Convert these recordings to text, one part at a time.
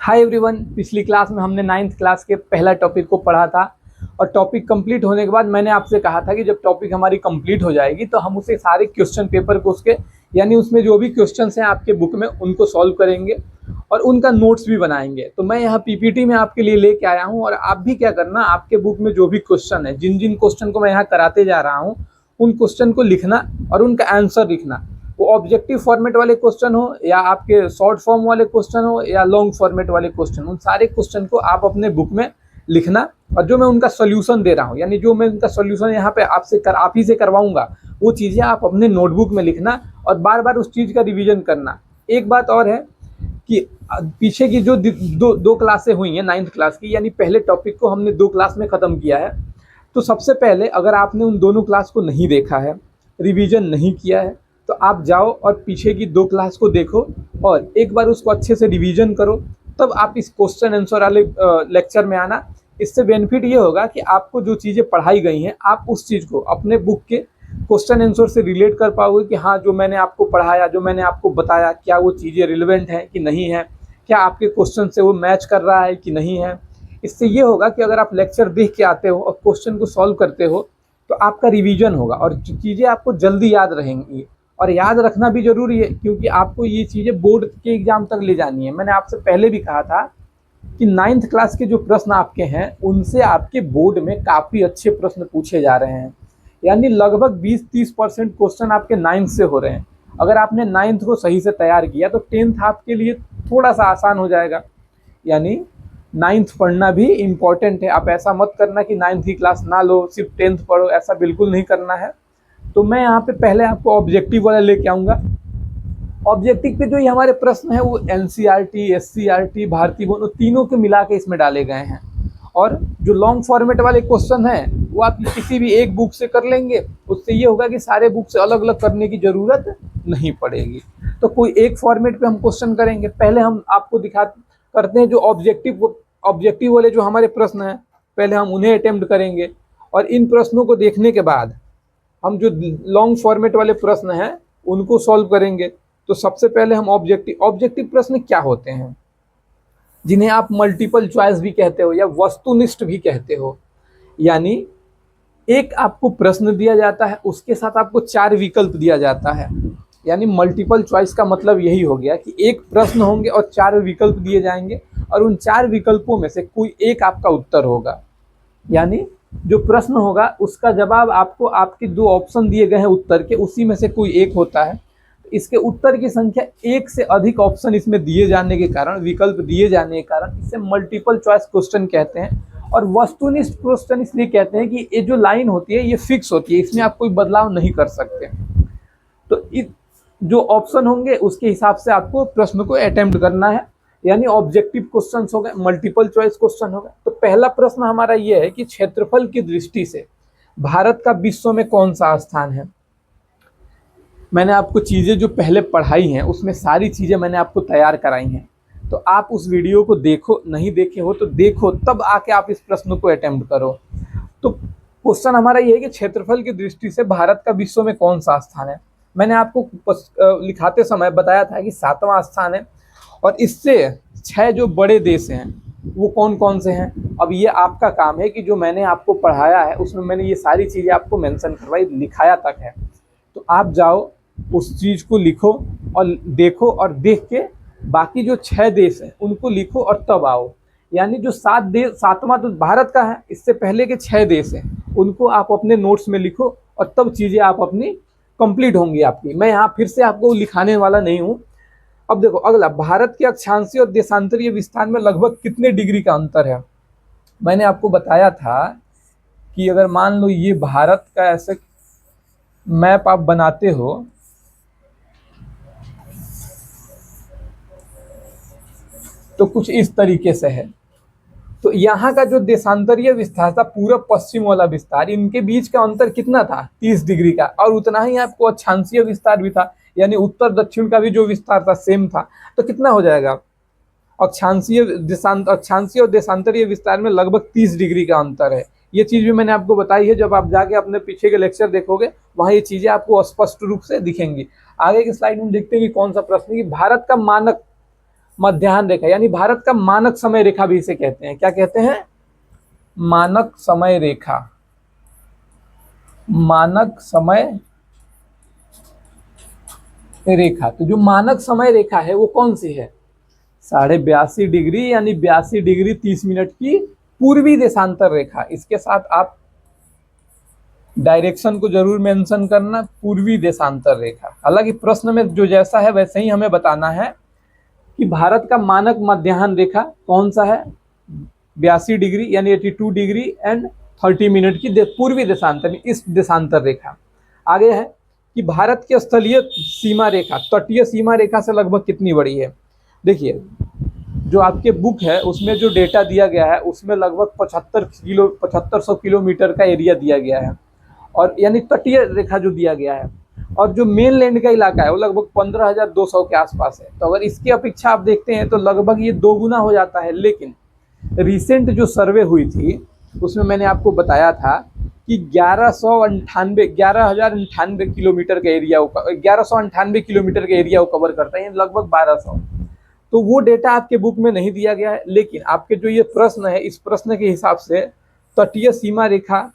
Hi everyone. पिछली class में हमने 9th क्लास के पहला टॉपिक को पढ़ा था और टॉपिक कंप्लीट होने के बाद मैंने आपसे कहा था कि जब टॉपिक हमारी कंप्लीट हो जाएगी तो हम उसे सारे क्वेश्चन पेपर को उसके यानी उसमें जो भी क्वेश्चंस हैं आपके बुक में उनको सॉल्व करेंगे और उनका नोट्स भी बनाएंगे। तो मैं यहाँ पीपीटी में आपके लिए लेके आया हूँ और आप भी क्या करना, आपके बुक में जो भी क्वेश्चन है, जिन जिन क्वेश्चन को मैं यहाँ कराते जा रहा हूँ उन क्वेश्चन को लिखना और उनका आंसर लिखना। वो ऑब्जेक्टिव फॉर्मेट वाले क्वेश्चन हो या आपके शॉर्ट फॉर्म वाले क्वेश्चन हो या लॉन्ग फॉर्मेट वाले क्वेश्चन, उन सारे क्वेश्चन को आप अपने बुक में लिखना और जो मैं उनका सोल्यूशन दे रहा हूँ यानी जो मैं उनका सोल्यूशन यहाँ पे आप ही से करवाऊंगा वो चीज़ें आप अपने नोटबुक में लिखना और बार बार उस चीज़ का रिवीजन करना। एक बात और है कि पीछे की जो दो क्लासें हुई हैं 9th क्लास की, यानी पहले टॉपिक को हमने 2 क्लास में ख़त्म किया है। तो सबसे पहले अगर आपने उन दोनों क्लास को नहीं देखा है, रिवीजन नहीं किया है, तो आप जाओ और पीछे की 2 क्लास को देखो और एक बार उसको अच्छे से रिवीजन करो, तब आप इस क्वेश्चन आंसर वाले लेक्चर में आना। इससे बेनिफिट ये होगा कि आपको जो चीज़ें पढ़ाई गई हैं आप उस चीज़ को अपने बुक के क्वेश्चन आंसर से रिलेट कर पाओगे कि हाँ, जो मैंने आपको पढ़ाया, जो मैंने आपको बताया, क्या वो चीज़ें रिलेवेंट हैं कि नहीं है, क्या आपके क्वेश्चन से वो मैच कर रहा है कि नहीं है। इससे ये होगा कि अगर आप लेक्चर देख के आते हो और क्वेश्चन को सॉल्व करते हो तो आपका रिवीजन होगा और चीज़ें आपको जल्दी याद रहेंगी। और याद रखना भी ज़रूरी है क्योंकि आपको ये चीज़ें बोर्ड के एग्ज़ाम तक ले जानी है। मैंने आपसे पहले भी कहा था कि 9th क्लास के जो प्रश्न आपके हैं उनसे आपके बोर्ड में काफ़ी अच्छे प्रश्न पूछे जा रहे हैं, यानी लगभग 20-30% क्वेश्चन आपके 9th से हो रहे हैं। अगर आपने 9th को सही से तैयार किया तो 10th आपके लिए थोड़ा सा आसान हो जाएगा। यानी 9th पढ़ना भी इम्पॉर्टेंट है। आप ऐसा मत करना कि 9th की क्लास ना लो, सिर्फ 10th पढ़ो, ऐसा बिल्कुल नहीं करना है। तो मैं यहाँ पे पहले आपको ऑब्जेक्टिव वाला लेके आऊँगा। ऑब्जेक्टिव पे जो ये हमारे प्रश्न है वो एनसीईआरटी, एससीईआरटी, भारतीय बोर्ड तीनों के मिला के इसमें डाले गए हैं। और जो लॉन्ग फॉर्मेट वाले क्वेश्चन हैं वो आप किसी भी एक बुक से कर लेंगे, उससे ये होगा कि सारे बुक से अलग अलग करने की ज़रूरत नहीं पड़ेगी। तो कोई एक फॉर्मेट पे हम क्वेश्चन करेंगे। पहले हम आपको करते हैं जो ऑब्जेक्टिव वाले जो हमारे प्रश्न हैं, पहले हम उन्हें अटेम्प्ट करेंगे और इन प्रश्नों को देखने के बाद हम जो लॉन्ग फॉर्मेट वाले प्रश्न हैं उनको सॉल्व करेंगे। तो सबसे पहले हम ऑब्जेक्टिव प्रश्न क्या होते हैं, जिन्हें आप मल्टीपल चॉइस भी कहते हो या वस्तुनिष्ठ भी कहते हो। यानी एक आपको प्रश्न दिया जाता है, उसके साथ आपको 4 विकल्प दिया जाता है। यानी मल्टीपल चॉइस का मतलब यही हो गया कि एक प्रश्न होंगे और 4 विकल्प दिए जाएंगे और उन 4 विकल्पों में से कोई एक आपका उत्तर होगा। यानी जो प्रश्न होगा उसका जवाब आपको आपके 2 ऑप्शन दिए गए हैं उत्तर के, उसी में से कोई एक होता है। इसके उत्तर की संख्या 1 से अधिक ऑप्शन इसमें दिए जाने के कारण, विकल्प दिए जाने के कारण इसे मल्टीपल चॉइस क्वेश्चन कहते हैं। और वस्तुनिष्ठ क्वेश्चन इसलिए कहते हैं कि ये जो लाइन होती है ये फिक्स होती है, इसमें आप कोई बदलाव नहीं कर सकते। तो जो ऑप्शन होंगे उसके हिसाब से आपको प्रश्न को अटेम्प्ट करना है। यानी ऑब्जेक्टिव क्वेश्चन हो गए, मल्टीपल चॉइस क्वेश्चन हो गए। तो पहला प्रश्न हमारा ये है कि क्षेत्रफल की दृष्टि से भारत का विश्व में कौन सा स्थान है। मैंने आपको चीज़ें जो पहले पढ़ाई हैं उसमें सारी चीज़ें मैंने आपको तैयार कराई हैं, तो आप उस वीडियो को देखो, नहीं देखे हो तो देखो, तब आके आप इस प्रश्न को अटेम्प्ट करो। तो क्वेश्चन हमारा ये है कि क्षेत्रफल की दृष्टि से भारत का विश्व में कौन सा स्थान है। मैंने आपको लिखाते समय बताया था कि 7वां स्थान है और इससे 6 जो बड़े देश हैं वो कौन कौन से हैं। अब ये आपका काम है कि जो मैंने आपको पढ़ाया है उसमें मैंने ये सारी चीज़ें आपको मेंशन करवाई, लिखाया तक है। तो आप जाओ उस चीज़ को लिखो और देखो और देख के बाकी जो 6 देश हैं उनको लिखो और तब आओ। यानी जो 7वां तो भारत का है, इससे पहले के 6 देश हैं उनको आप अपने नोट्स में लिखो और तब चीज़ें आप अपनी कंप्लीट होंगी आपकी। मैं यहाँ फिर से आपको लिखाने वाला नहीं हूँ। अब देखो अगला, भारत के अक्षांशीय और देशांतरीय विस्तार में लगभग कितने डिग्री का अंतर है। मैंने आपको बताया था कि अगर मान लो ये भारत का ऐसे मैप आप बनाते हो तो कुछ इस तरीके से है। तो यहाँ का जो देशांतरीय विस्तार था, पूरब पश्चिम वाला विस्तार, इनके बीच का अंतर कितना था, 30 डिग्री का। और उतना ही आपको अक्षांशीय विस्तार भी था, यानी उत्तर दक्षिण का भी जो विस्तार था सेम था। तो कितना हो जाएगा, अक्षांशीय और देशांतरीय विस्तार में लगभग 30 डिग्री का अंतर है। ये चीज़ भी मैंने आपको बताई है, जब आप जाके अपने पीछे के लेक्चर देखोगे वहाँ ये चीज़ें आपको स्पष्ट रूप से दिखेंगी। आगे की स्लाइड में देखते हैं कि कौन सा प्रश्न है कि भारत का मध्याह्न रेखा, यानी भारत का मानक समय रेखा भी इसे कहते हैं। क्या कहते हैं? मानक समय रेखा। मानक समय रेखा। तो जो मानक समय रेखा है वो कौन सी है? 82.5 डिग्री, यानी 82 डिग्री 30 मिनट की पूर्वी देशांतर रेखा। इसके साथ आप डायरेक्शन को जरूर मेंशन करना, पूर्वी देशांतर रेखा। हालांकि प्रश्न में जो जैसा है वैसे ही हमें बताना है कि भारत का मानक मध्याह्न रेखा कौन सा है? 82 डिग्री यानी 82 डिग्री एंड 30 मिनट की पूर्वी देशांतर, इस देशांतर रेखा। आगे है कि भारत की स्थलीय सीमा रेखा तटीय सीमा रेखा से लगभग कितनी बड़ी है? देखिए, जो आपके बुक है उसमें जो डेटा दिया गया है उसमें लगभग 7500 किलोमीटर का एरिया दिया गया है, और यानी तटीय रेखा जो दिया गया है, और जो मेन लैंड का इलाका है वो लगभग 15,200 के आसपास है। तो अगर इसकी अपेक्षा आप देखते हैं तो लगभग ये 2 गुना हो जाता है। लेकिन रिसेंट जो सर्वे हुई थी उसमें मैंने आपको बताया था कि 11,098 किलोमीटर का एरिया, 1198 किलोमीटर का एरिया वो कवर करता है, लगभग 1200। तो वो डेटा आपके बुक में नहीं दिया गया है। लेकिन आपके जो ये प्रश्न है, इस प्रश्न के हिसाब से तटीय सीमा रेखा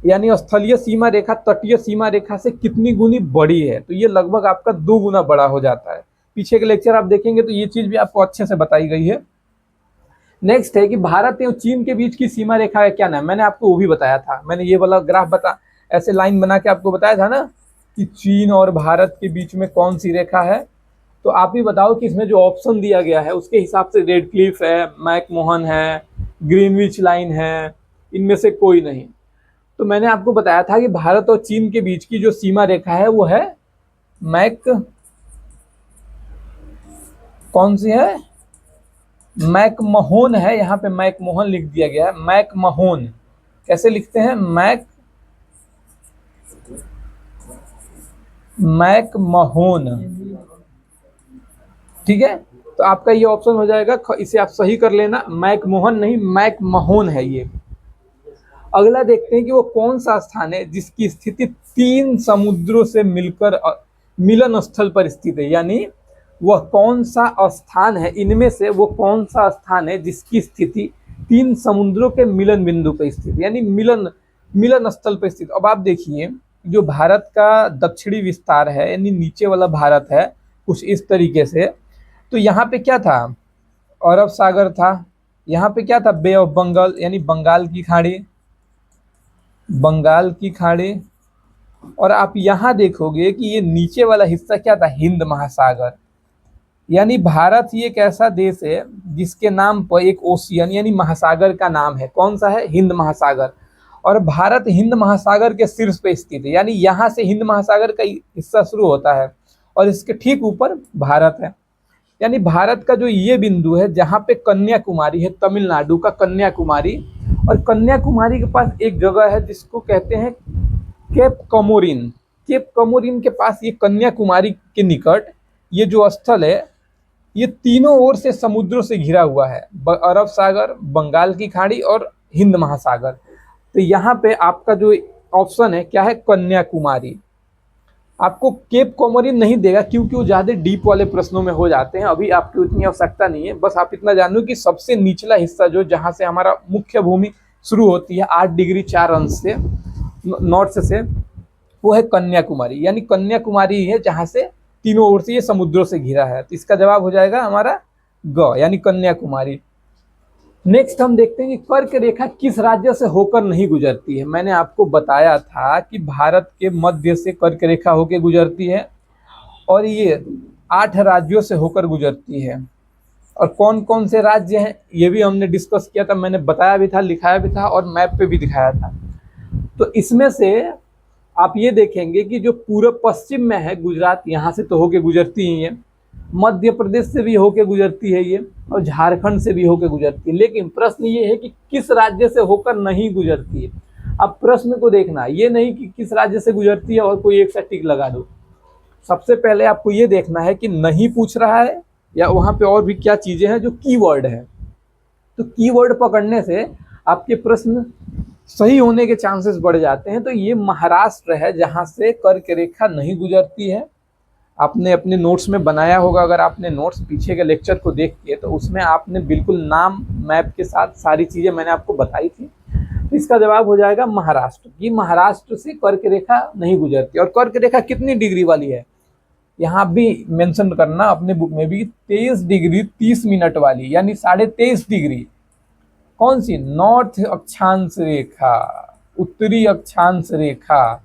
यानी स्थलीय सीमा रेखा तटीय सीमा रेखा से कितनी गुनी बड़ी है, तो ये लगभग आपका 2 गुना बड़ा हो जाता है। पीछे के लेक्चर आप देखेंगे तो ये चीज भी आपको अच्छे से बताई गई है। नेक्स्ट है कि भारत एवं चीन के बीच की सीमा रेखा का क्या नाम? मैंने आपको वो भी बताया था, मैंने ये वाला ग्राफ ऐसे लाइन बना के आपको बताया था ना कि चीन और भारत के बीच में कौन सी रेखा है। तो आप भी बताओ कि इसमें जो ऑप्शन दिया गया है उसके हिसाब से रेड क्लिफ है, मैकमोहन है, ग्रीनविच लाइन है, इनमें से कोई नहीं। तो मैंने आपको बताया था कि भारत और चीन के बीच की जो सीमा रेखा है वो है कौन सी है? मैकमोहन है। यहाँ पे मैकमोहन लिख दिया गया है। मैकमोहन कैसे लिखते हैं? मैकमोहन, ठीक है। तो आपका ये ऑप्शन हो जाएगा, इसे आप सही कर लेना, मैकमोहन नहीं मैकमोहन है ये। अगला देखते हैं कि वो कौन सा स्थान है जिसकी स्थिति 3 समुद्रों से मिलकर मिलन स्थल पर स्थित है। यानी वह कौन सा स्थान है, इनमें से वो कौन सा स्थान है जिसकी स्थिति 3 समुद्रों के मिलन बिंदु पर स्थित, यानी मिलन स्थल पर स्थित। अब आप देखिए, जो भारत का दक्षिणी विस्तार है यानी नीचे वाला भारत है कुछ इस तरीके से। तो यहाँ पे क्या था? अरब सागर था। यहाँ पे क्या था? बे ऑफ बंगाल यानी बंगाल की खाड़ी। और आप यहाँ देखोगे कि ये नीचे वाला हिस्सा क्या था? हिंद महासागर। यानी भारत ही एक ऐसा देश है जिसके नाम पर एक ओशियन यानी महासागर का नाम है। कौन सा है? हिंद महासागर। और भारत हिंद महासागर के शीर्ष पे स्थित है, यानी यहाँ से हिंद महासागर का हिस्सा शुरू होता है और इसके ठीक ऊपर भारत है। यानी भारत का जो ये बिंदु है जहाँ पे कन्याकुमारी है, तमिलनाडु का कन्याकुमारी, और कन्याकुमारी के पास एक जगह है जिसको कहते हैं केप कमोरिन। केप कमोरिन के पास ये कन्याकुमारी के निकट ये जो स्थल है ये तीनों ओर से समुद्रों से घिरा हुआ है, अरब सागर, बंगाल की खाड़ी और हिंद महासागर। तो यहाँ पे आपका जो ऑप्शन है क्या है? कन्याकुमारी। आपको केप कॉमोरिन नहीं देगा क्योंकि वो ज़्यादा डीप वाले प्रश्नों में हो जाते हैं, अभी आपकी उतनी आवश्यकता नहीं है। बस आप इतना जानो कि सबसे निचला हिस्सा जो जहाँ से हमारा मुख्य भूमि शुरू होती है 8 डिग्री 4 अंश से नॉर्थ से, वो है कन्याकुमारी। यानी कन्याकुमारी है जहाँ से तीनों ओर से ये समुद्रों से घिरा है। तो इसका जवाब हो जाएगा हमारा ग, यानी कन्याकुमारी। नेक्स्ट हम देखते हैं कि कर्क रेखा किस राज्य से होकर नहीं गुजरती है। मैंने आपको बताया था कि भारत के मध्य से कर्क रेखा होकर गुजरती है और ये 8 राज्यों से होकर गुजरती है। और कौन कौन से राज्य हैं ये भी हमने डिस्कस किया था, मैंने बताया भी था, लिखाया भी था और मैप पे भी दिखाया था। तो इसमें से आप ये देखेंगे कि जो पूर्व पश्चिम में है गुजरात, यहाँ से तो होके गुजरती ही है, मध्य प्रदेश से भी होके गुजरती है ये, और झारखंड से भी होके गुजरती है। लेकिन प्रश्न ये है कि किस राज्य से होकर नहीं गुजरती है। अब प्रश्न को देखना, ये नहीं कि किस राज्य से गुजरती है और कोई एक सा टिक लगा दो। सबसे पहले आपको ये देखना है कि नहीं पूछ रहा है या वहाँ पे और भी क्या चीज़ें हैं जो कीवर्ड है। तो कीवर्ड पकड़ने से आपके प्रश्न सही होने के चांसेस बढ़ जाते हैं। तो ये महाराष्ट्र है जहाँ से कर्क रेखा नहीं गुजरती है। आपने अपने नोट्स में बनाया होगा। अगर आपने नोट्स पीछे के लेक्चर को देख के, तो उसमें आपने बिल्कुल नाम मैप के साथ सारी चीज़ें मैंने आपको बताई थी। तो इसका जवाब हो जाएगा महाराष्ट्र। कि महाराष्ट्र से कर्क रेखा नहीं गुजरती। और कर्क रेखा कितनी डिग्री वाली है, यहाँ भी मेंशन करना अपने बुक में भी, 23 डिग्री 30 मिनट वाली, यानी 23.5 डिग्री। कौन सी? नॉर्थ अक्षांश रेखा, उत्तरी अक्षांश रेखा।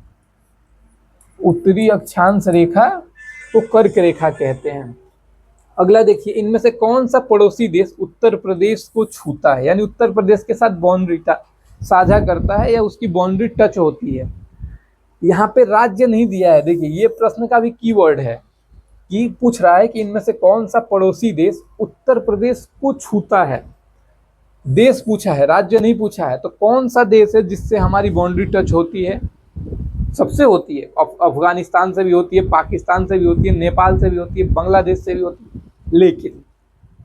उत्तरी अक्षांश रेखा को कर्क रेखा कहते हैं। अगला देखिए, इनमें से कौन सा पड़ोसी देश उत्तर प्रदेश को छूता है, यानी उत्तर प्रदेश के साथ बाउंड्री साझा करता है या उसकी बाउंड्री टच होती है। यहाँ पे राज्य नहीं दिया है। देखिए, ये प्रश्न का भी कीवर्ड है कि पूछ रहा है कि इनमें से कौन सा पड़ोसी देश उत्तर प्रदेश को छूता है। देश पूछा है, राज्य नहीं पूछा है। तो कौन सा देश है जिससे हमारी बाउंड्री टच होती है? सबसे होती है। अफगानिस्तान से भी होती है, पाकिस्तान से भी होती है, नेपाल से भी होती है, बांग्लादेश से भी होती है। लेकिन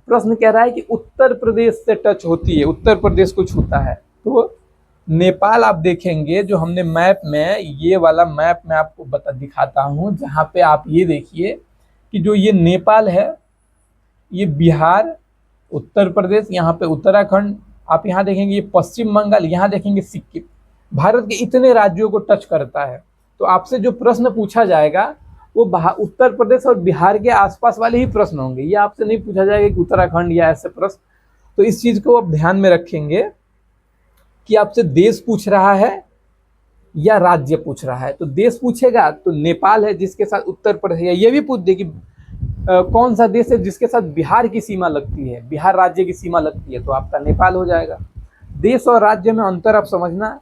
प्रश्न कह रहा है कि उत्तर प्रदेश से टच होती है, उत्तर प्रदेश को छूता है। तो नेपाल आप देखेंगे, जो हमने मैप में, ये वाला मैप मैं आपको दिखाता हूँ, जहाँ पे आप ये देखिए कि जो ये नेपाल है, ये बिहार, उत्तर प्रदेश, यहाँ पे उत्तराखंड, आप यहाँ देखेंगे ये पश्चिम बंगाल, यहाँ देखेंगे सिक्किम। भारत के इतने राज्यों को टच करता है। तो आपसे जो प्रश्न पूछा जाएगा वो उत्तर प्रदेश और बिहार के आसपास वाले ही प्रश्न होंगे। ये आपसे नहीं पूछा जाएगा कि उत्तराखंड या ऐसे प्रश्न। तो इस चीज़ को आप ध्यान में रखेंगे कि आपसे देश पूछ रहा है या राज्य पूछ रहा है। तो देश पूछेगा तो नेपाल है, जिसके साथ उत्तर प्रदेश है। ये भी पूछ दे कि कौन सा देश है जिसके साथ बिहार की सीमा लगती है, बिहार राज्य की सीमा लगती है, तो आपका नेपाल हो जाएगा। देश और राज्य में अंतर आप समझना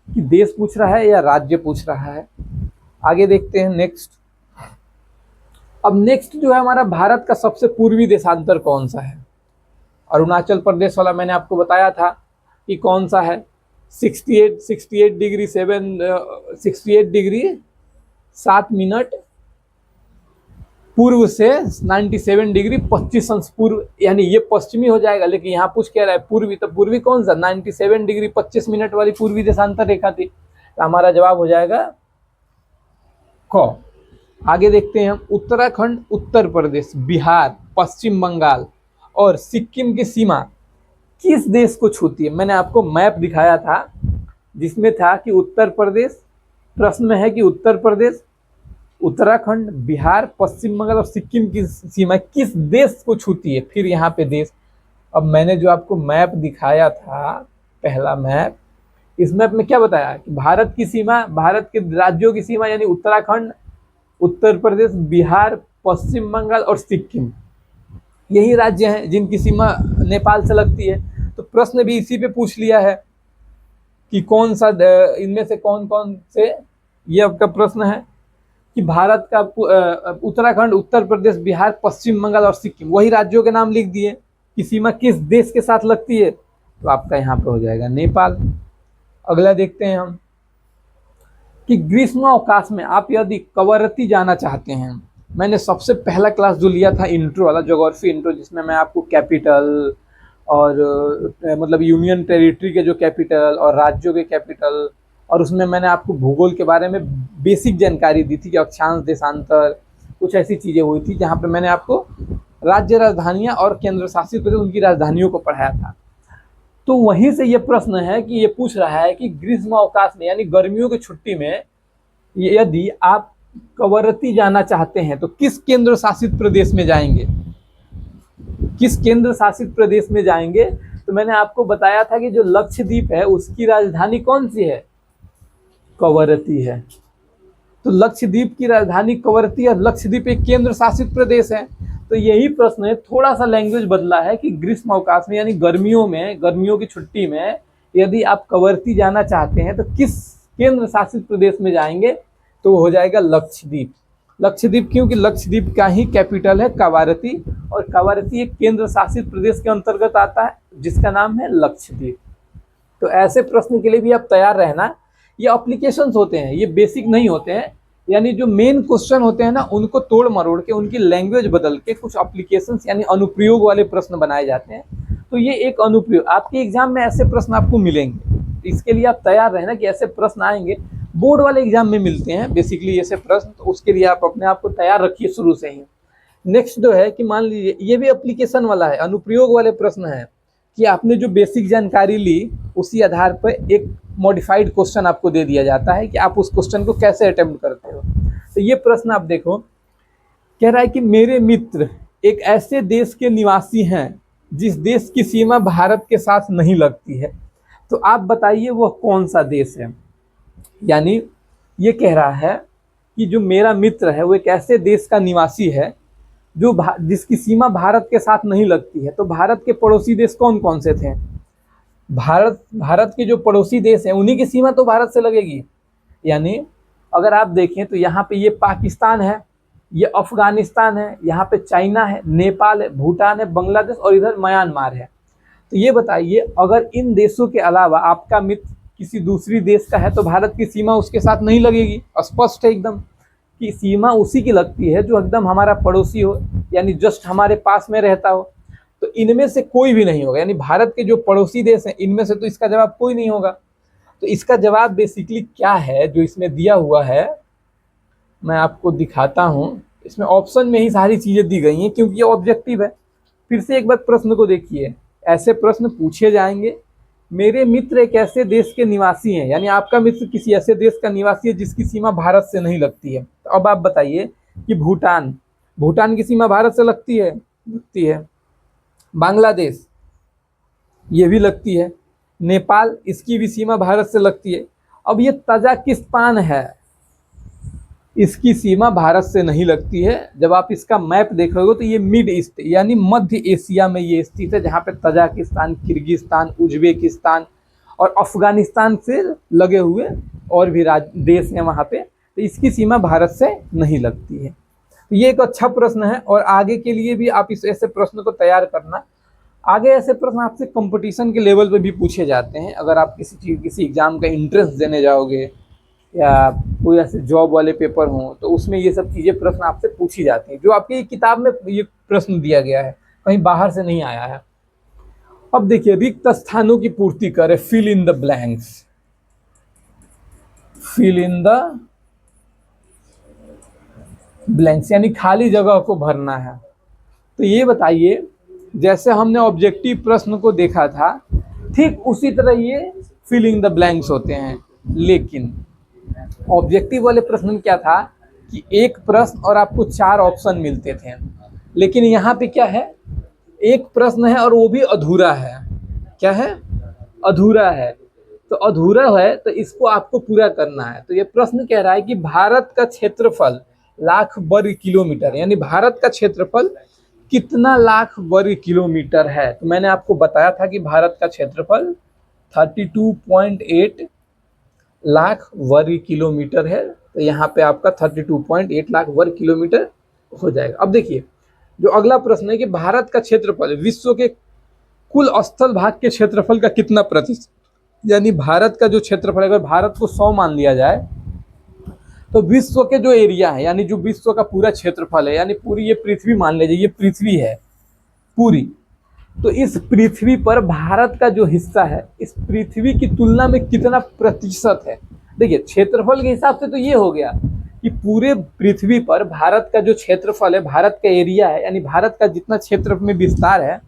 कि देश पूछ रहा है या राज्य पूछ रहा है। आगे देखते हैं नेक्स्ट। अब नेक्स्ट जो है हमारा, भारत का सबसे पूर्वी देशांतर कौन सा है? अरुणाचल प्रदेश वाला मैंने आपको बताया था कि कौन सा है। 68 डिग्री 7 मिनट पूर्व से 97 डिग्री 25 अंश पूर्व, यानी ये पश्चिमी हो जाएगा। लेकिन यहाँ पूछ कह रहा है पूर्वी, तो पूर्वी कौन सा? 97 डिग्री 25 मिनट वाली पूर्वी देशांतर रेखा थी। तो हमारा जवाब हो जाएगा क। आगे देखते हैं हम। उत्तराखंड, उत्तर प्रदेश, बिहार, पश्चिम बंगाल और सिक्किम की सीमा किस देश को छूती है? मैंने आपको मैप दिखाया था जिसमें था कि उत्तर प्रदेश, प्रश्न में है कि उत्तर प्रदेश, उत्तराखंड, बिहार, पश्चिम बंगाल और सिक्किम की सीमा किस देश को छूती है। फिर यहाँ पे देश। अब मैंने जो आपको मैप दिखाया था, पहला मैप, इस मैप में क्या बताया कि भारत की सीमा, भारत के राज्यों की सीमा, यानी उत्तराखंड, उत्तर प्रदेश, बिहार, पश्चिम बंगाल और सिक्किम, यही राज्य हैं जिनकी सीमा नेपाल से लगती है। तो प्रश्न भी इसी पे पूछ लिया है कि कौन सा, इनमें से कौन कौन से, ये आपका प्रश्न है कि भारत का उत्तराखंड, उत्तर प्रदेश, बिहार, पश्चिम बंगाल और सिक्किम, वही राज्यों के नाम लिख दिए कि सीमा किस देश के साथ लगती है। तो आपका यहाँ पे हो जाएगा नेपाल। अगला देखते हैं हम कि ग्रीष्म अवकाश में आप यदि कवरत्ती जाना चाहते हैं, मैंने सबसे पहला क्लास जो लिया था इंट्रो वाला, ज्योग्राफी इंट्रो, जिसमें मैं आपको कैपिटल और मतलब यूनियन टेरिटरी के जो कैपिटल और राज्यों के कैपिटल, और उसमें मैंने आपको भूगोल के बारे में बेसिक जानकारी दी थी कि अक्षांश देशांतर, कुछ ऐसी चीज़ें हुई थी जहाँ पे मैंने आपको राज्य राजधानियाँ और केंद्र शासित प्रदेश उनकी राजधानियों को पढ़ाया था। तो वहीं से ये प्रश्न है कि ये पूछ रहा है कि ग्रीष्म अवकाश में, यानी गर्मियों की छुट्टी में, यदि आप कवरत्ती जाना चाहते हैं तो किस केंद्र शासित प्रदेश में जाएंगे? किस केंद्र शासित प्रदेश में जाएंगे? तो मैंने आपको बताया था कि जो लक्षद्वीप है उसकी राजधानी कौन सी है? कवरत्ती है। तो लक्षद्वीप की राजधानी कवरत्ती है। लक्षद्वीप एक केंद्र शासित प्रदेश है। तो यही प्रश्न है, थोड़ा सा लैंग्वेज बदला है कि ग्रीष्म अवकाश में, यानी गर्मियों में, गर्मियों की छुट्टी में यदि आप कवरत्ती जाना चाहते हैं तो किस केंद्र शासित प्रदेश में जाएंगे? तो हो जाएगा लक्षद्वीप। लक्षद्वीप क्योंकि लक्षद्वीप का ही कैपिटल है कवारती, और कवारती एक केंद्र शासित प्रदेश के अंतर्गत आता है जिसका नाम है लक्षद्वीप। तो ऐसे प्रश्न के लिए भी आप तैयार रहना। ये एप्लीकेशंस होते हैं, ये बेसिक नहीं होते हैं, यानी जो मेन क्वेश्चन होते हैं ना, उनको तोड़ मरोड़ के, उनकी लैंग्वेज बदल के कुछ एप्लीकेशंस यानी अनुप्रयोग वाले प्रश्न बनाए जाते हैं। तो ये एक अनुप्रयोग, आपके एग्जाम में ऐसे प्रश्न आपको मिलेंगे। इसके लिए आप तैयार रहना कि ऐसे प्रश्न आएंगे। बोर्ड वाले एग्जाम में मिलते हैं बेसिकली ऐसे प्रश्न, तो उसके लिए आप अपने आप को तैयार रखिए शुरू से ही। नेक्स्ट जो है कि मान लीजिए ये भी एप्लीकेशन वाला है, अनुप्रयोग वाले प्रश्न है कि आपने जो बेसिक जानकारी ली उसी आधार पर एक मॉडिफाइड क्वेश्चन आपको दे दिया जाता है कि आप उस क्वेश्चन को कैसे अटेम्प्ट करते हो। तो ये प्रश्न आप देखो, कह रहा है कि मेरे मित्र एक ऐसे देश के निवासी हैं जिस देश की सीमा भारत के साथ नहीं लगती है, तो आप बताइए वह कौन सा देश है। यानी ये कह रहा है कि जो मेरा मित्र है वो एक ऐसे देश का निवासी है जो जिसकी सीमा भारत के साथ नहीं लगती है। तो भारत के पड़ोसी देश कौन कौन से थे? भारत के जो पड़ोसी देश हैं उन्हीं की सीमा तो भारत से लगेगी। यानी अगर आप देखें तो यहाँ पे ये पाकिस्तान है, ये अफगानिस्तान है, यहाँ पे चाइना है, नेपाल है, भूटान है, बांग्लादेश और इधर म्यांमार है। तो ये बताइए अगर इन देशों के अलावा आपका मित्र किसी दूसरी देश का है तो भारत की सीमा उसके साथ नहीं लगेगी। स्पष्ट है एकदम कि सीमा उसी की लगती है जो एकदम हमारा पड़ोसी हो, यानी जस्ट हमारे पास में रहता हो। तो इनमें से कोई भी नहीं होगा, यानी भारत के जो पड़ोसी देश हैं इनमें से तो इसका जवाब कोई नहीं होगा। तो इसका जवाब बेसिकली क्या है जो इसमें दिया हुआ है, मैं आपको दिखाता हूँ। इसमें ऑप्शन में ही सारी चीज़ें दी गई हैं क्योंकि ये ऑब्जेक्टिव है। फिर से एक बार प्रश्न को देखिए, ऐसे प्रश्न पूछे जाएंगे। मेरे मित्र एक ऐसे देश के निवासी हैं, यानी आपका मित्र किसी ऐसे देश का निवासी है जिसकी सीमा भारत से नहीं लगती है। तो अब आप बताइए कि भूटान की सीमा भारत से लगती है। बांग्लादेश ये भी लगती है। नेपाल इसकी भी सीमा भारत से लगती है। अब ये तजाकिस्तान है, इसकी सीमा भारत से नहीं लगती है। जब आप इसका मैप देखोगे तो ये मिड ईस्ट यानी मध्य एशिया में ये स्थित है, जहाँ पे तजाकिस्तान, किर्गिस्तान, उज्बेकिस्तान और अफगानिस्तान से लगे हुए और भी देश हैं वहाँ पे। तो इसकी सीमा भारत से नहीं लगती है। तो ये एक अच्छा प्रश्न है और आगे के लिए भी आप इस ऐसे प्रश्न को तैयार करना। आगे ऐसे प्रश्न आपसे कंपटीशन के लेवल पे भी पूछे जाते हैं। अगर आप किसी एग्जाम का एंट्रेंस देने जाओगे या कोई ऐसे जॉब वाले पेपर हों तो उसमें ये सब चीज़ें प्रश्न आपसे पूछी जाती हैं, जो आपकी किताब में ये प्रश्न दिया गया है, कहीं बाहर से नहीं आया है। अब देखिए, रिक्त स्थानों की पूर्ति करें, fill in the blanks. Fill in the blanks यानी खाली जगह को भरना है। तो ये बताइए, जैसे हमने ऑब्जेक्टिव प्रश्न को देखा था ठीक उसी तरह ये फिलिंग द ब्लैंक्स होते हैं। लेकिन ऑब्जेक्टिव वाले प्रश्न में क्या था कि एक प्रश्न और आपको 4 ऑप्शन मिलते थे, लेकिन यहाँ पे क्या है, एक प्रश्न है और वो भी अधूरा है। क्या है? अधूरा है। तो अधूरा है तो इसको आपको पूरा करना है। तो ये प्रश्न कह रहा है कि भारत का क्षेत्रफल लाख वर्ग किलोमीटर, यानी भारत का क्षेत्रफल कितना लाख वर्ग किलोमीटर है। तो मैंने आपको बताया था कि भारत का क्षेत्रफल 32.8 लाख वर्ग किलोमीटर है। तो यहाँ पे आपका 32.8 लाख वर्ग किलोमीटर हो जाएगा। अब देखिए, जो अगला प्रश्न है कि भारत का क्षेत्रफल विश्व के कुल स्थल भाग के क्षेत्रफल का कितना प्रतिशत, यानी भारत का जो क्षेत्रफल, अगर भारत को 100 मान लिया जाए तो विश्व के जो एरिया है, यानी जो विश्व का पूरा क्षेत्रफल है, यानी पूरी ये पृथ्वी मान लीजिए, ये पृथ्वी है पूरी, तो इस पृथ्वी पर भारत का जो हिस्सा है इस पृथ्वी की तुलना में कितना प्रतिशत है। देखिए, क्षेत्रफल के हिसाब से तो ये हो गया कि पूरे पृथ्वी पर भारत का जो क्षेत्रफल है, भारत का एरिया है, यानी भारत का जितना क्षेत्र में विस्तार है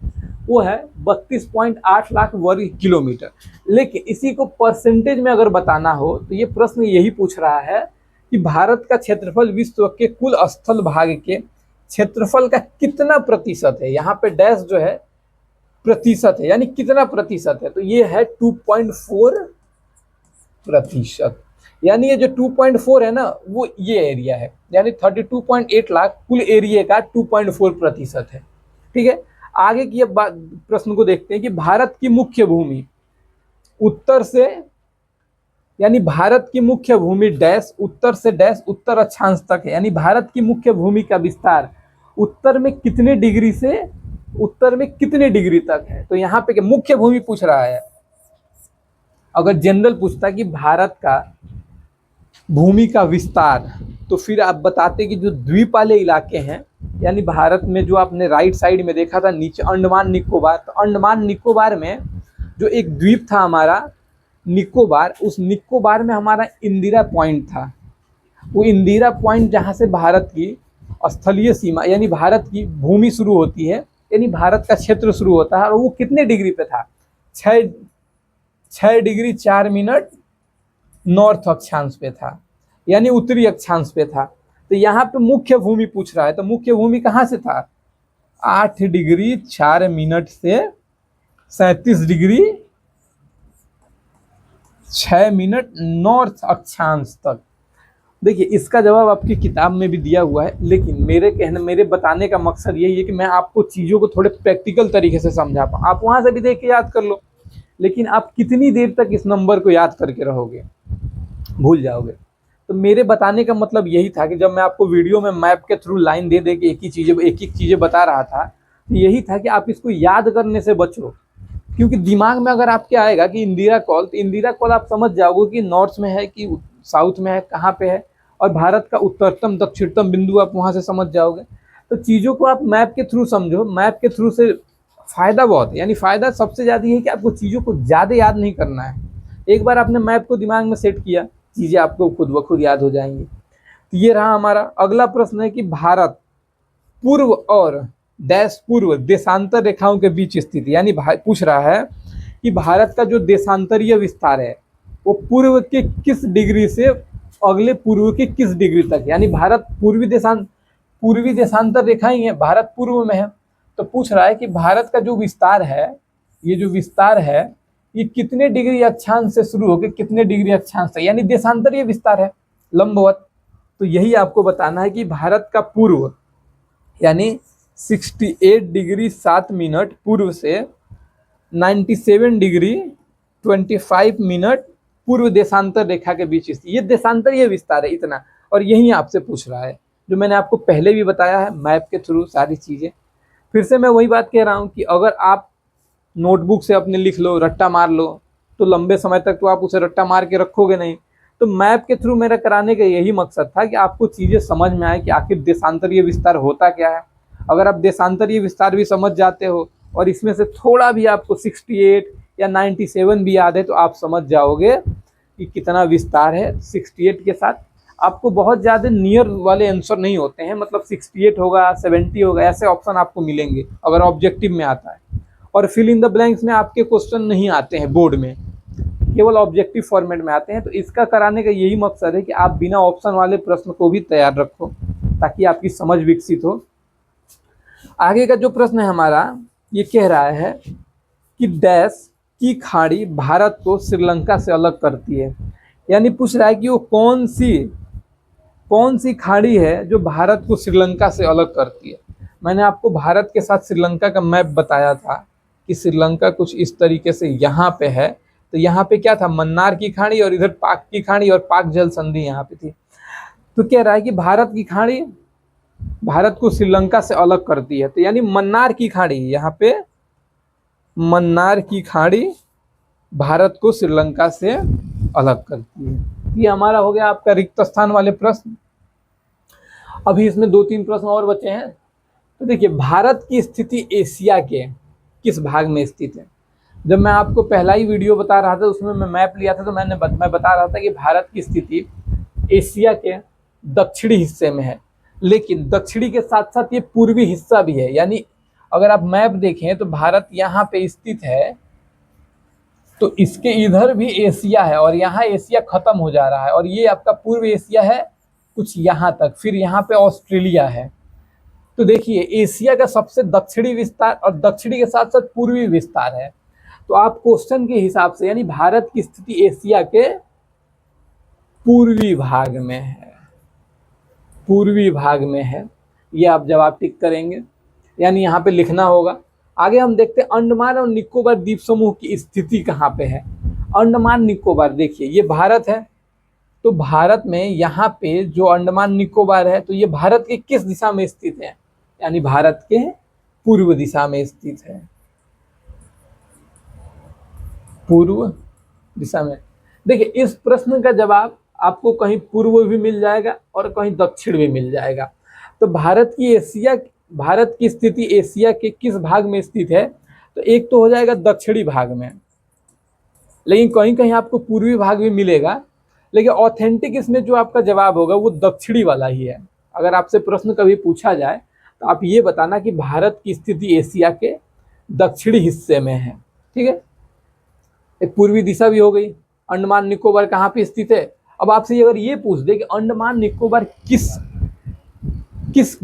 वो है 32.8 लाख वर्ग किलोमीटर। लेकिन इसी को परसेंटेज में अगर बताना हो तो ये प्रश्न यही पूछ रहा है कि भारत का क्षेत्रफल विश्व के कुल स्थल भाग के क्षेत्रफल का कितना प्रतिशत है। यहाँ पे डैश जो है प्रतिशत है, यानी कितना प्रतिशत है, तो ये है 2.4%। यानी ये जो 2.4 है ना, वो ये एरिया है, यानी 32.8 लाख कुल एरिया का 2.4% है। ठीक है, आगे की अब प्रश्न को देखते हैं कि भारत की मुख्य भूमि उत्तर से, यानी भारत की मुख्य भूमि डैश उत्तर से डैश उत्तर अक्षांश तक है, यानी भारत की मुख्य भूमि का विस्तार उत्तर में कितने डिग्री से उत्तर में कितने डिग्री तक है। तो यहाँ पे मुख्य भूमि पूछ रहा है। अगर जनरल पूछता कि भारत का भूमि का विस्तार, तो फिर आप बताते कि जो द्वीप वाले इलाके हैं, यानी भारत में जो आपने राइट साइड में देखा था नीचे अंडमान निकोबार, तो अंडमान निकोबार में जो एक द्वीप था हमारा निकोबार, उस निकोबार में हमारा इंदिरा पॉइंट था। वो इंदिरा पॉइंट जहाँ से भारत की स्थलीय सीमा यानी भारत की भूमि शुरू होती है, यानी भारत का क्षेत्र शुरू होता है, और वो कितने डिग्री पे था? 6 डिग्री 4 मिनट नॉर्थ अक्षांश पे था, यानी उत्तरी अक्षांश पे था। तो यहाँ पे मुख्य भूमि पूछ रहा है, तो मुख्य भूमि कहाँ से था? 8 डिग्री 4 मिनट से 37 डिग्री 6 मिनट नॉर्थ अक्षांश तक। देखिए, इसका जवाब आपकी किताब में भी दिया हुआ है, लेकिन मेरे बताने का मकसद यही है कि मैं आपको चीज़ों को थोड़े प्रैक्टिकल तरीके से समझा पाऊँ। आप वहाँ से भी देख के याद कर लो, लेकिन आप कितनी देर तक इस नंबर को याद करके रहोगे? भूल जाओगे। तो मेरे बताने का मतलब यही था कि जब मैं आपको वीडियो में मैप के थ्रू लाइन दे के एक एक चीज़ें बता रहा था, तो यही था कि आप इसको याद करने से बचो। क्योंकि दिमाग में अगर आपके आएगा कि इंदिरा कॉल, तो इंदिरा कॉल आप समझ जाओगे कि नॉर्थ में है कि साउथ में है, कहाँ पे है, और भारत का उत्तरतम दक्षिणतम बिंदु आप वहाँ से समझ जाओगे। तो चीज़ों को आप मैप के थ्रू समझो। मैप के थ्रू से फ़ायदा बहुत है, यानी फ़ायदा सबसे ज़्यादा ये है कि आपको चीज़ों को ज़्यादा याद नहीं करना है। एक बार आपने मैप को दिमाग में सेट किया, चीज़ें आपको खुद ब खुद याद हो जाएंगी। तो ये रहा हमारा अगला प्रश्न है कि भारत पूर्व और डैश पूर्व देशांतर रेखाओं के बीच स्थित, यानी पूछ रहा है कि भारत का जो देशांतरीय विस्तार है वो पूर्व के किस डिग्री से अगले पूर्व के किस डिग्री तक, यानी भारत पूर्वी देशांतर रेखाएं हैं, भारत पूर्व में है। तो पूछ रहा है कि भारत का जो विस्तार है, ये जो विस्तार है ये कितने डिग्री अक्षांश से शुरू होकर कितने डिग्री अक्षांश तक, यानी देशांतरीय विस्तार है, लंबवत। तो यही आपको बताना है कि भारत का पूर्व यानी 68 डिग्री 7 मिनट पूर्व से 97 डिग्री 25 मिनट पूर्व देशांतर रेखा के बीच स्थित, ये देशांतरीय विस्तार है इतना। और यही आपसे पूछ रहा है, जो मैंने आपको पहले भी बताया है मैप के थ्रू सारी चीज़ें। फिर से मैं वही बात कह रहा हूँ कि अगर आप नोटबुक से अपने लिख लो, रट्टा मार लो, तो लंबे समय तक तो आप उसे रट्टा मार के रखोगे नहीं। तो मैप के थ्रू मेरा कराने का यही मकसद था कि आपको चीज़ें समझ में आए कि आखिर देशांतरीय विस्तार होता क्या है। अगर आप देशांतरीय विस्तार भी समझ जाते हो और इसमें से थोड़ा भी आपको 68 या 97 भी याद है, तो आप समझ जाओगे कि कितना विस्तार है। 68 के साथ आपको बहुत ज़्यादा नियर वाले आंसर नहीं होते हैं, मतलब 68 होगा, 70 होगा, ऐसे ऑप्शन आपको मिलेंगे अगर ऑब्जेक्टिव में आता है। और फिल इन द ब्लैंक्स में आपके क्वेश्चन नहीं आते हैं बोर्ड में, केवल ऑब्जेक्टिव फॉर्मेट में आते हैं। तो इसका कराने का यही मकसद है कि आप बिना ऑप्शन वाले प्रश्न को भी तैयार रखो, ताकि आपकी समझ विकसित हो। आगे का जो प्रश्न है हमारा, ये कह रहा है कि डैश की खाड़ी भारत को श्रीलंका से अलग करती है, यानी पूछ रहा है कि वो कौन सी खाड़ी है जो भारत को श्रीलंका से अलग करती है। मैंने आपको भारत के साथ श्रीलंका का मैप बताया था कि श्रीलंका कुछ इस तरीके से यहाँ पे है। तो यहाँ पे क्या था, मन्नार की खाड़ी, और इधर पाक की खाड़ी और पाक जल संधि यहाँ पे थी। तो कह रहा है कि भारत की खाड़ी भारत को श्रीलंका से अलग करती है, तो यानी मन्नार की खाड़ी, यहाँ पे मन्नार की खाड़ी भारत को श्रीलंका से अलग करती है। ये हमारा हो गया आपका रिक्त स्थान वाले प्रश्न। अभी इसमें 2-3 प्रश्न और बचे हैं। तो देखिए, भारत की स्थिति एशिया के किस भाग में स्थित है? जब मैं आपको पहला ही वीडियो बता रहा था उसमें मैं मैप लिया था, तो मैं बता रहा था कि भारत की स्थिति एशिया के दक्षिणी हिस्से में है, लेकिन दक्षिणी के साथ साथ ये पूर्वी हिस्सा भी है। यानी अगर आप मैप देखें तो भारत यहाँ पे स्थित है, तो इसके इधर भी एशिया है और यहाँ एशिया खत्म हो जा रहा है, और ये आपका पूर्व एशिया है कुछ यहाँ तक, फिर यहाँ पे ऑस्ट्रेलिया है। तो देखिए, एशिया का सबसे दक्षिणी विस्तार और दक्षिणी के साथ साथ पूर्वी विस्तार है। तो आप क्वेश्चन के हिसाब से, यानी भारत की स्थिति एशिया के पूर्वी भाग में है, पूर्वी भाग में है, ये आप जवाब टिक करेंगे, यानी यहाँ पे लिखना होगा। आगे हम देखते हैं अंडमान और निकोबार द्वीप समूह की स्थिति कहाँ पे है। अंडमान निकोबार, देखिए ये भारत है, तो भारत में यहाँ पे जो अंडमान निकोबार है, तो ये भारत के किस दिशा में स्थित है, यानी भारत के पूर्व दिशा में स्थित है, पूर्व दिशा में। देखिए, इस प्रश्न का जवाब आपको कहीं पूर्व भी मिल जाएगा और कहीं दक्षिण भी मिल जाएगा। तो भारत की स्थिति एशिया के किस भाग में स्थित है, तो एक तो हो जाएगा दक्षिणी भाग में, लेकिन कहीं कहीं आपको पूर्वी भाग भी मिलेगा, लेकिन ऑथेंटिक इसमें जो आपका जवाब होगा वो दक्षिणी वाला ही है। अगर आपसे प्रश्न कभी पूछा जाए तो आप ये बताना कि भारत की स्थिति एशिया के दक्षिणी हिस्से में है। ठीक है, एक पूर्वी दिशा भी हो गई। अंडमान निकोबार कहाँ पे स्थित है? अब आपसे अगर ये पूछ दे कि अंडमान निकोबार किस किस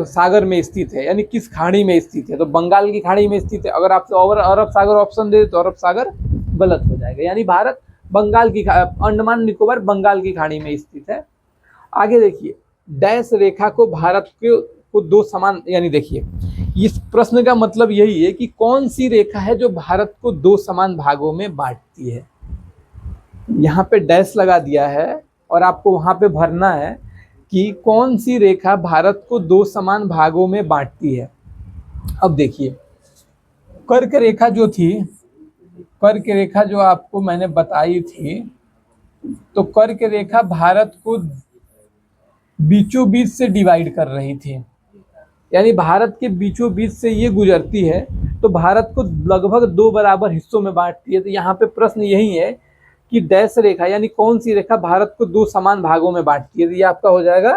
सागर में स्थित है, यानी किस खाड़ी में स्थित है, तो बंगाल की खाड़ी में स्थित है। अगर आपसे और अरब सागर ऑप्शन दे तो अरब सागर गलत हो जाएगा, यानी भारत बंगाल की अंडमान निकोबार बंगाल की खाड़ी में स्थित है। आगे देखिए, डैश रेखा को भारत को दो समान, यानी देखिए इस प्रश्न का मतलब यही है कि कौन सी रेखा है जो भारत को दो समान भागों में बांटती है। यहाँ पे डैश लगा दिया है और आपको वहां पे भरना है कि कौन सी रेखा भारत को दो समान भागों में बांटती है। अब देखिए, कर्क रेखा जो थी, कर्क रेखा जो आपको मैंने बताई थी, तो कर्क रेखा भारत को बीचों बीच से डिवाइड कर रही थी, यानी भारत के बीचों बीच से ये गुजरती है, तो भारत को लगभग दो बराबर हिस्सों में बांटती है। तो यहाँ पे प्रश्न यही है कि डैश रेखा यानी कौन सी रेखा भारत को दो समान भागों में बांटती है। तो ये आपका हो जाएगा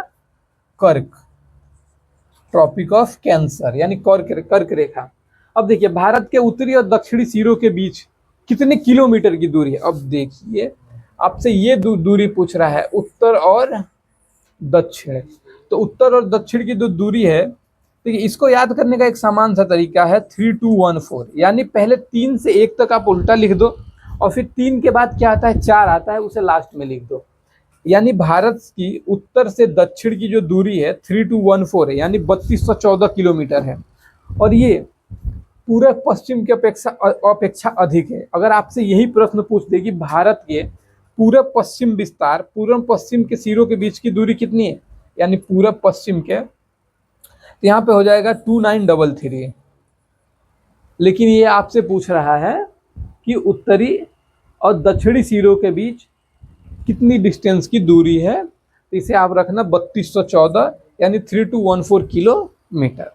कर्क, ट्रॉपिक ऑफ कैंसर, यानी कर्क रेखा। अब देखिए, भारत के उत्तरी और दक्षिणी सिरों के बीच कितने किलोमीटर की दूरी है। अब देखिए, आपसे ये दूरी पूछ रहा है, उत्तर और दक्षिण। तो उत्तर और दक्षिण की जो दूरी है, देखिए इसको याद करने का एक सामान सा तरीका है 3214, यानी पहले 3 से 1 तक आप उल्टा लिख दो और फिर 3 के बाद क्या आता है, 4 आता है, उसे लास्ट में लिख दो। यानी भारत की उत्तर से दक्षिण की जो दूरी है 3214 है, यानी 3214 किलोमीटर है, और ये पूरे पश्चिम की अपेक्षा अधिक है। अगर आपसे यही प्रश्न पूछ दे कि भारत के पूरे पश्चिम विस्तार, पूर्व पश्चिम के सिरों के बीच की दूरी कितनी है, यानी पूरब पश्चिम के, तो यहाँ पे हो जाएगा 2933। लेकिन ये आपसे पूछ रहा है कि उत्तरी और दक्षिणी सिरों के बीच कितनी डिस्टेंस की दूरी है, तो इसे आप रखना 3214, यानी 3214 किलोमीटर।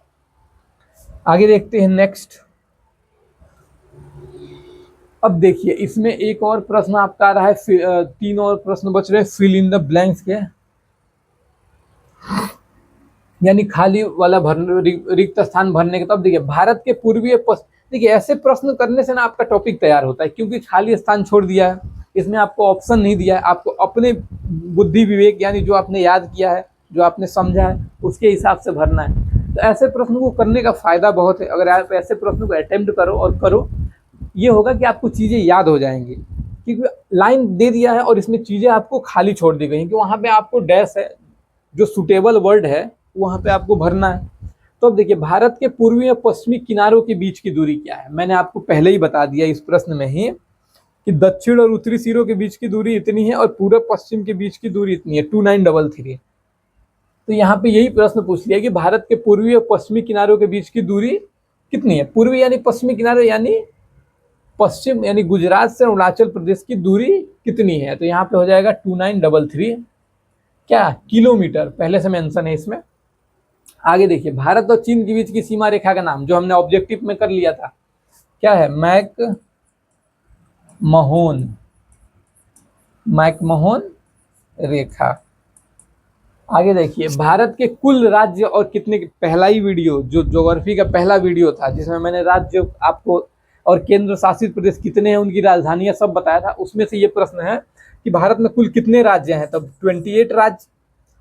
आगे देखते हैं नेक्स्ट। अब देखिए, इसमें एक और प्रश्न आपका आ रहा है, 3 और प्रश्न बच रहे, फिल इन द ब्लैंक्स के, यानी खाली वाला रिक्त स्थान भरने के। तब देखिए, भारत के पूर्वी देखिए ऐसे प्रश्न करने से ना आपका टॉपिक तैयार होता है, क्योंकि खाली स्थान छोड़ दिया है, इसमें आपको ऑप्शन नहीं दिया है, आपको अपने बुद्धि विवेक यानी जो आपने याद किया है, जो आपने समझा है, उसके हिसाब से भरना है। तो ऐसे प्रश्न को करने का फायदा बहुत है। अगर आप ऐसे प्रश्न को अटेम्प्ट करो और करो, ये होगा कि आपको चीज़ें याद हो जाएंगी, क्योंकि लाइन दे दिया है और इसमें चीज़ें आपको खाली छोड़ दी गई हैं कि वहाँ पे आपको डैश है, जो सुटेबल वर्ड है वहाँ पे आपको भरना है। तो अब देखिए, भारत के पूर्वी और पश्चिमी किनारों के बीच की दूरी क्या है, मैंने आपको पहले ही बता दिया इस प्रश्न में ही कि दक्षिण और उत्तरी सिरों के बीच की दूरी इतनी है और पूरब पश्चिम के बीच की दूरी इतनी है, 2933। तो यहाँ पे यही प्रश्न पूछ लिया कि भारत के पूर्वी और पश्चिमी किनारों के बीच की दूरी कितनी है। पूर्वी यानी पश्चिमी किनारे, यानी पश्चिम यानी गुजरात से अरुणाचल प्रदेश की दूरी कितनी है, तो यहाँ पे हो जाएगा 2933 क्या किलोमीटर, पहले से मेंशन है इसमें। आगे देखिए, भारत और चीन के बीच की सीमा रेखा का नाम, जो हमने ऑब्जेक्टिव में कर लिया था, क्या है, मैकमोहन रेखा। आगे देखिए, भारत के कुल राज्य और कितने, पहला ही वीडियो जो ज्योग्राफी का पहला वीडियो था जिसमें मैंने राज्य आपको और केंद्र शासित प्रदेश कितने हैं, उनकी राजधानियां सब बताया था, उसमें से ये प्रश्न है कि भारत में कुल कितने राज्य हैं। तब 28 राज्य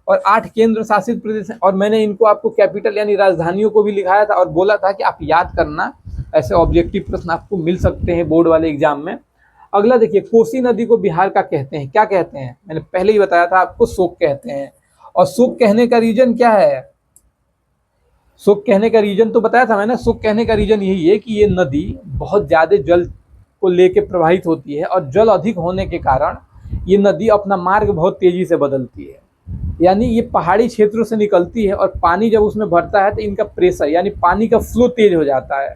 और 8 केंद्र शासित प्रदेश हैं, और मैंने इनको आपको कैपिटल यानी राजधानियों को भी लिखाया था और बोला था कि आप याद करना, ऐसे ऑब्जेक्टिव प्रश्न आपको मिल सकते हैं बोर्ड वाले एग्जाम में। अगला देखिए, कोसी नदी को बिहार का कहते हैं, क्या कहते हैं, मैंने पहले ही बताया था आपको, शोक कहते हैं। और शोक कहने का रीजन क्या है, शोक कहने का रीजन तो बताया था मैंने, शोक कहने का रीजन यही है कि ये नदी बहुत ज्यादा जल को लेके प्रवाहित होती है, और जल अधिक होने के कारण ये नदी अपना मार्ग बहुत तेजी से बदलती है। यानी ये पहाड़ी क्षेत्रों से निकलती है और पानी जब उसमें भरता है तो इनका प्रेशर यानी पानी का फ्लो तेज हो जाता है।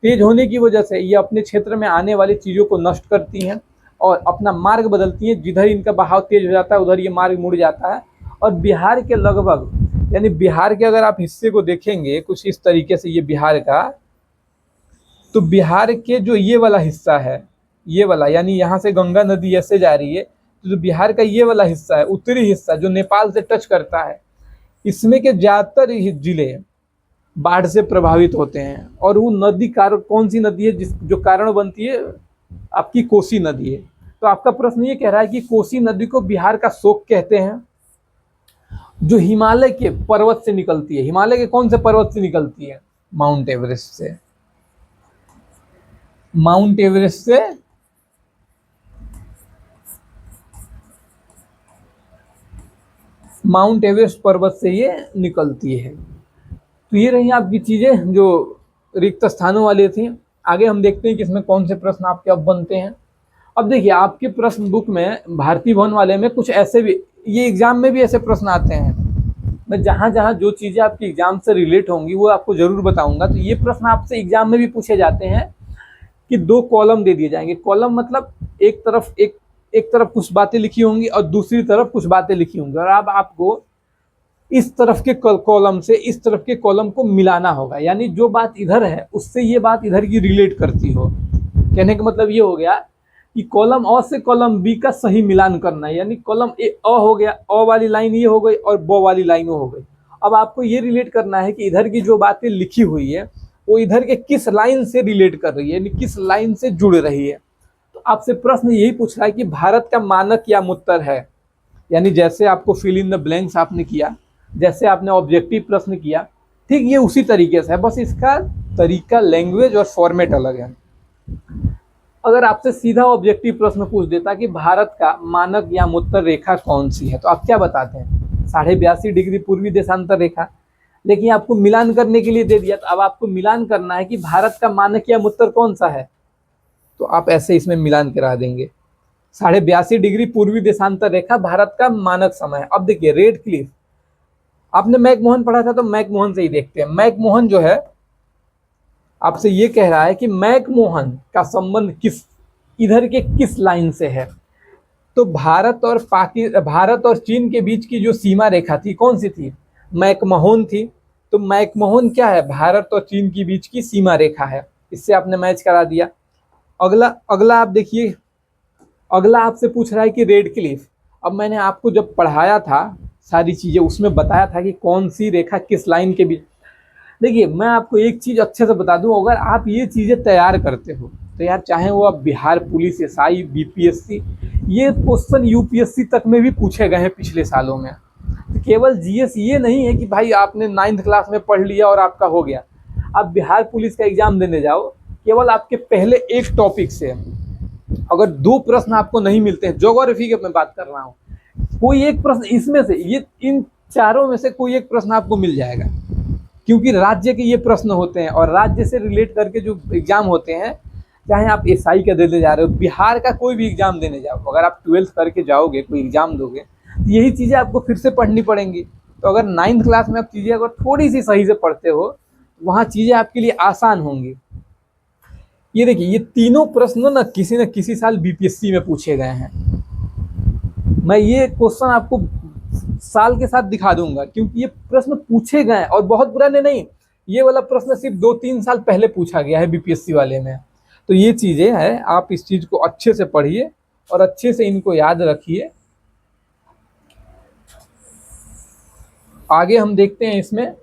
तेज होने की वजह से ये अपने क्षेत्र में आने वाली चीज़ों को नष्ट करती हैं और अपना मार्ग बदलती हैं। जिधर इनका बहाव तेज हो जाता है उधर ये मार्ग मुड़ जाता है। और बिहार के लगभग, यानी बिहार के अगर आप हिस्से को देखेंगे कुछ इस तरीके से, ये बिहार का, तो बिहार के जो ये वाला हिस्सा है, ये वाला, यानी यहाँ से गंगा नदी ऐसे जा रही है, तो जो बिहार का ये वाला हिस्सा है, उत्तरी हिस्सा जो नेपाल से टच करता है, इसमें के ज्यादातर जिले बाढ़ से प्रभावित होते हैं। और वो नदी कौन सी नदी है जो कारण बनती है? आपकी कोसी नदी है। तो आपका प्रश्न ये कह रहा है कि कोसी नदी को बिहार का शोक कहते हैं, जो हिमालय के पर्वत से निकलती है। हिमालय के कौन से पर्वत से निकलती है? माउंट एवरेस्ट से। माउंट एवरेस्ट से माउंट एवरेस्ट पर्वत से ये निकलती है। तो ये रही आपकी चीजें जो रिक्त स्थानों वाली थी। आगे हम देखते हैं कि इसमें कौन से प्रश्न आपके अब बनते हैं। अब देखिए, आपके प्रश्न बुक में भारतीय भवन वाले में कुछ ऐसे भी, ये एग्जाम में भी ऐसे प्रश्न आते हैं। मैं जहां जहां जो चीजें आपकी एग्जाम से रिलेट होंगी वो आपको जरूर बताऊंगा। तो ये प्रश्न आपसे एग्जाम में भी पूछे जाते हैं कि 2 कॉलम दे दिए जाएंगे। कॉलम मतलब एक तरफ कुछ बातें लिखी होंगी और दूसरी तरफ कुछ बातें लिखी होंगी, और अब आपको इस तरफ के कॉलम से इस तरफ के कॉलम को मिलाना होगा, यानी जो बात इधर है उससे ये बात इधर की रिलेट करती हो। कहने का मतलब ये हो गया कि कॉलम अ से कॉलम बी का सही मिलान करना है, यानी कॉलम ए अ हो गया, अ वाली लाइन ये हो गई और ब वाली लाइन वो हो गई। अब आपको ये रिलेट करना है कि इधर की जो बातें लिखी हुई है वो इधर के किस लाइन से रिलेट कर रही है, यानी किस लाइन से जुड़ रही है। तो आपसे प्रश्न यही पूछ रहा है कि भारत का मानक या मुत्तर है, यानी जैसे आपको फिल इन द ब्लैंक्स आपने किया, जैसे आपने ऑब्जेक्टिव प्रश्न किया, ठीक ये उसी तरीके से है, बस इसका तरीका, लैंग्वेज और फॉर्मेट अलग है। अगर आपसे सीधा ऑब्जेक्टिव प्रश्न पूछ देता कि भारत का मानक या मुत्तर रेखा कौन सी है, तो आप क्या बताते हैं? 82.5 डिग्री पूर्वी देशांतर रेखा। लेकिन आपको मिलान करने के लिए दे दिया, तो अब आपको मिलान करना है कि भारत का मानक या मुत्तर कौन सा है, तो आप ऐसे इसमें मिलान करा देंगे। 82.5 डिग्री पूर्वी देशांतर रेखा भारत का मानक समय है। अब देखिए, रेड क्लिफ, आपने मैकमोहन पढ़ा था तो मैकमोहन से ही देखते हैं। मैकमोहन जो है आपसे ये कह रहा है कि मैकमोहन का संबंध इधर के किस लाइन से है। तो भारत और चीन के बीच की जो सीमा रेखा थी कौन सी थी? मैकमोहन थी। तो मैकमोहन क्या है? भारत और चीन के बीच की सीमा रेखा है। इससे आपने मैच करा दिया। अगला आप देखिए, अगला आपसे पूछ रहा है कि रेड क्लिफ। अब मैंने आपको जब पढ़ाया था सारी चीजें, उसमें बताया था कि कौन सी रेखा किस लाइन के बीच। देखिए, मैं आपको एक चीज अच्छे से बता दूं, अगर आप ये चीजें तैयार करते हो तो यार, चाहे वो आप बिहार पुलिस, एसआई, बीपीएससी, ये क्वेश्चन यूपीएससी तक में भी पूछे गए हैं पिछले सालों में। तो केवल जीएस ये नहीं है कि भाई आपने 9th क्लास में पढ़ लिया और आपका हो गया। आप बिहार पुलिस का एग्जाम देने जाओ, केवल आपके पहले एक टॉपिक से अगर 2 प्रश्न आपको नहीं मिलते हैं, ज्योग्राफी की मैं बात कर रहा हूँ, कोई एक प्रश्न इसमें से, ये इन चारों में से कोई एक प्रश्न आपको मिल जाएगा, क्योंकि राज्य के ये प्रश्न होते हैं और राज्य से रिलेट करके जो एग्जाम होते हैं, चाहे आप एसआई का देने जा रहे हो, बिहार का कोई भी एग्जाम देने जाओ, अगर आप 12th करके जाओगे, कोई एग्जाम दोगे, तो यही चीज़ें आपको फिर से पढ़नी पड़ेंगी। तो अगर 9th क्लास में आप चीज़ें अगर थोड़ी सी सही से पढ़ते हो, वहाँ चीज़ें आपके लिए आसान होंगी। ये देखिए, ये तीनों प्रश्न न किसी साल बीपीएससी में पूछे गए हैं। मैं ये क्वेश्चन आपको साल के साथ दिखा दूंगा, क्योंकि ये प्रश्न पूछे गए और बहुत पुराने नहीं। ये वाला प्रश्न सिर्फ 2-3 साल पहले पूछा गया है बीपीएससी वाले में। तो ये चीजें हैं, आप इस चीज को अच्छे से पढ़िए और अच्छे से इनको याद रखिए। आगे हम देखते हैं इसमें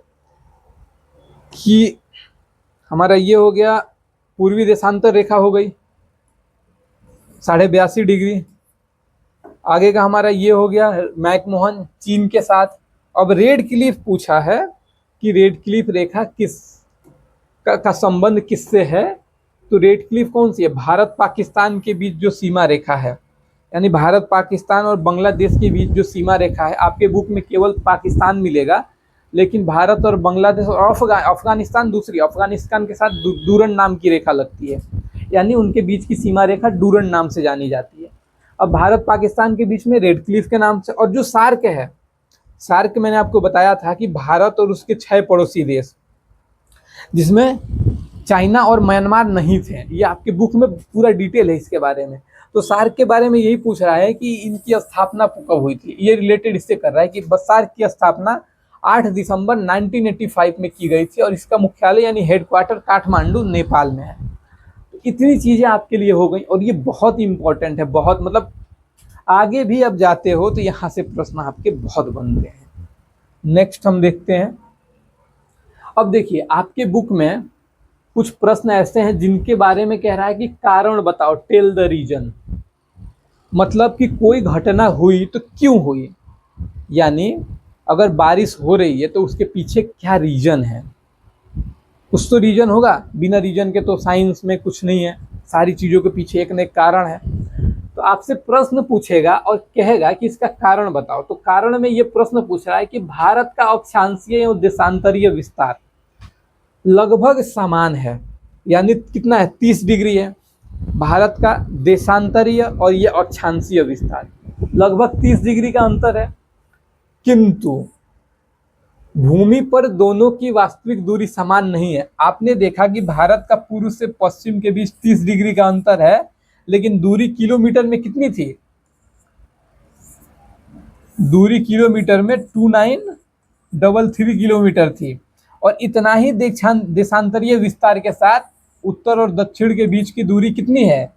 कि हमारा ये हो गया, पूर्वी देशांतर रेखा हो गई 82.5 डिग्री। आगे का हमारा ये हो गया मैकमोहन चीन के साथ। अब रेड क्लिफ पूछा है कि रेड क्लिफ रेखा का संबंध किससे है। तो रेड क्लिफ कौन सी है? भारत पाकिस्तान के बीच जो सीमा रेखा है, यानी भारत पाकिस्तान और बांग्लादेश के बीच जो सीमा रेखा है। आपके बुक में केवल पाकिस्तान मिलेगा, लेकिन भारत और बांग्लादेश और अफगानिस्तान दूसरी, अफगानिस्तान के साथ डूरन नाम की रेखा लगती है, यानी उनके बीच की सीमा रेखा डूरन नाम से जानी जाती है। अब भारत पाकिस्तान के बीच में रेड क्लिफ के नाम से। और जो सार्क है, सार्क मैंने आपको बताया था कि भारत और उसके 6 पड़ोसी देश, जिसमें चाइना और म्यांमार नहीं थे। ये आपके बुक में पूरा डिटेल है इसके बारे में। तो सार्क के बारे में यही पूछ रहा है कि इनकी स्थापना कब हुई थी। ये रिलेटेड इससे कर रहा है कि सार्क की स्थापना 8 दिसंबर 1985 में की गई थी और इसका मुख्यालय यानी हेडक्वार्टर काठमांडू नेपाल में है। तो इतनी चीजें आपके लिए हो गई और ये बहुत इंपॉर्टेंट है, बहुत मतलब आगे भी अब जाते हो तो यहाँ से प्रश्न आपके बहुत बनते हैं। नेक्स्ट हम देखते हैं। अब देखिए आपके बुक में कुछ प्रश्न ऐसे हैं जिनके बारे में कह रहा है कि कारण बताओ, टेल द रीजन। मतलब कि कोई घटना हुई तो क्यों हुई, यानी अगर बारिश हो रही है तो उसके पीछे क्या रीजन है। कुछ तो रीजन होगा, बिना रीजन के तो साइंस में कुछ नहीं है, सारी चीज़ों के पीछे एक न एक कारण है। तो आपसे प्रश्न पूछेगा और कहेगा कि इसका कारण बताओ। तो कारण में ये प्रश्न पूछ रहा है कि भारत का अक्षांशीय एवं देशांतरीय विस्तार लगभग समान है, यानी कितना है, 30 डिग्री है भारत का देशांतरीय और ये अक्षांशीय विस्तार लगभग 30 डिग्री का अंतर है, किंतु भूमि पर दोनों की वास्तविक दूरी समान नहीं है। आपने देखा कि भारत का पूर्व से पश्चिम के बीच 30 डिग्री का अंतर है, लेकिन दूरी किलोमीटर में कितनी थी, दूरी किलोमीटर में 2933 किलोमीटर थी। और इतना ही देशांतरीय विस्तार के साथ उत्तर और दक्षिण के बीच की दूरी कितनी है,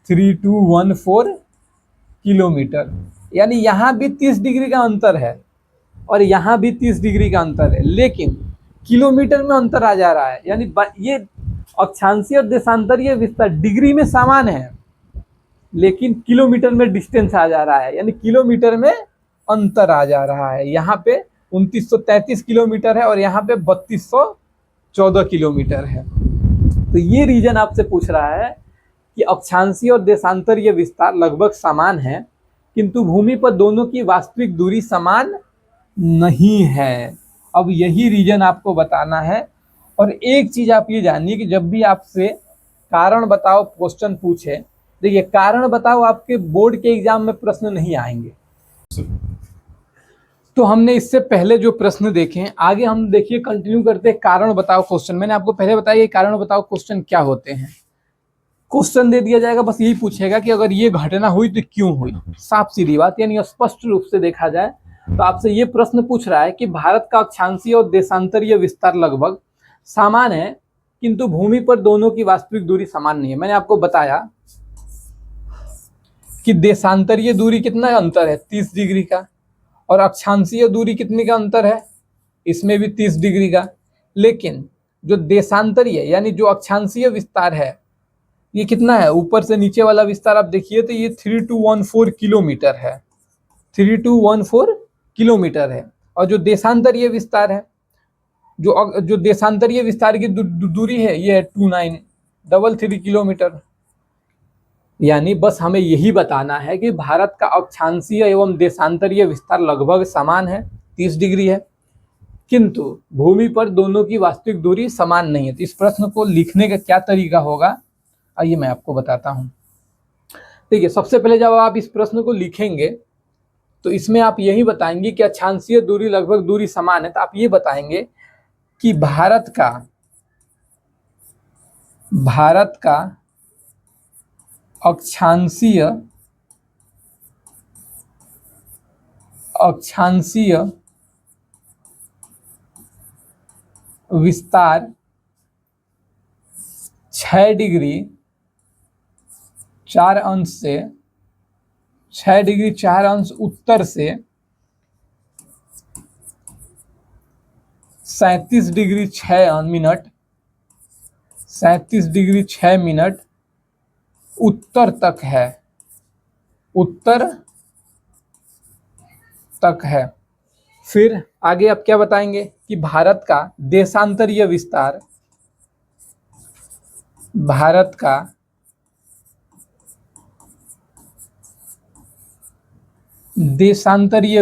3214 किलोमीटर। यानी यहाँ भी 30 डिग्री का अंतर है और यहाँ भी 30 डिग्री का अंतर है, लेकिन किलोमीटर में अंतर आ जा रहा है। यानी ये अक्षांशीय और देशांतरीय विस्तार डिग्री में समान है, लेकिन किलोमीटर में डिस्टेंस आ जा रहा है, यानी किलोमीटर में अंतर आ जा रहा है। यहाँ पे 2933 किलोमीटर है और यहाँ पे 3214 किलोमीटर है। तो ये रीजन आपसे पूछ रहा है कि अक्षांशीय और देशांतरीय विस्तार लगभग समान है, किंतु भूमि पर दोनों की वास्तविक दूरी समान नहीं है। अब यही रीजन आपको बताना है। और एक चीज आप ये जानिए कि जब भी आपसे कारण बताओ क्वेश्चन पूछे, देखिए कारण बताओ आपके बोर्ड के एग्जाम में प्रश्न नहीं आएंगे। तो हमने इससे पहले जो प्रश्न देखे, आगे हम देखिए कंटिन्यू करते हैं कारण बताओ क्वेश्चन। मैंने आपको पहले बताया कारण बताओ क्वेश्चन क्या होते हैं। क्वेश्चन दे दिया जाएगा, बस यही पूछेगा कि अगर ये घटना हुई तो क्यों हुई, साफ सीधी बात। यानी स्पष्ट रूप से देखा जाए तो आपसे ये प्रश्न पूछ रहा है कि भारत का अक्षांशीय और देशांतरीय विस्तार लगभग समान है, किंतु भूमि पर दोनों की वास्तविक दूरी समान नहीं है। मैंने आपको बताया कि देशांतरीय दूरी कितना अंतर है, 30 डिग्री का, और अक्षांशीय दूरी कितने का अंतर है, इसमें भी 30 डिग्री का। लेकिन जो देशांतरीय यानी जो अक्षांशीय विस्तार है ये कितना है, ऊपर से नीचे वाला विस्तार आप देखिए तो ये 3214 किलोमीटर है, 3214 किलोमीटर है। और जो देशांतरीय विस्तार है, जो देशांतरीय विस्तार की दूरी है ये है 2933 किलोमीटर। यानी बस हमें यही बताना है कि भारत का अक्षांशीय एवं देशांतरीय विस्तार लगभग समान है, 30 डिग्री है, किंतु भूमि पर दोनों की वास्तविक दूरी समान नहीं है। तो इस प्रश्न को लिखने का क्या तरीका होगा, आइए मैं आपको बताता हूं। देखिए सबसे पहले जब आप इस प्रश्न को लिखेंगे तो इसमें आप यही बताएंगे कि अक्षांशीय दूरी लगभग दूरी समान है। तो आप ये बताएंगे कि भारत का अक्षांशीय विस्तार 6 डिग्री 4 अंश से 6 डिग्री 4 अंश उत्तर से 37 डिग्री 6 मिनट 37 डिग्री 6 मिनट उत्तर तक है, उत्तर तक है। फिर आगे आप क्या बताएंगे कि भारत का देशांतरीय विस्तार, भारत का देशांतरीय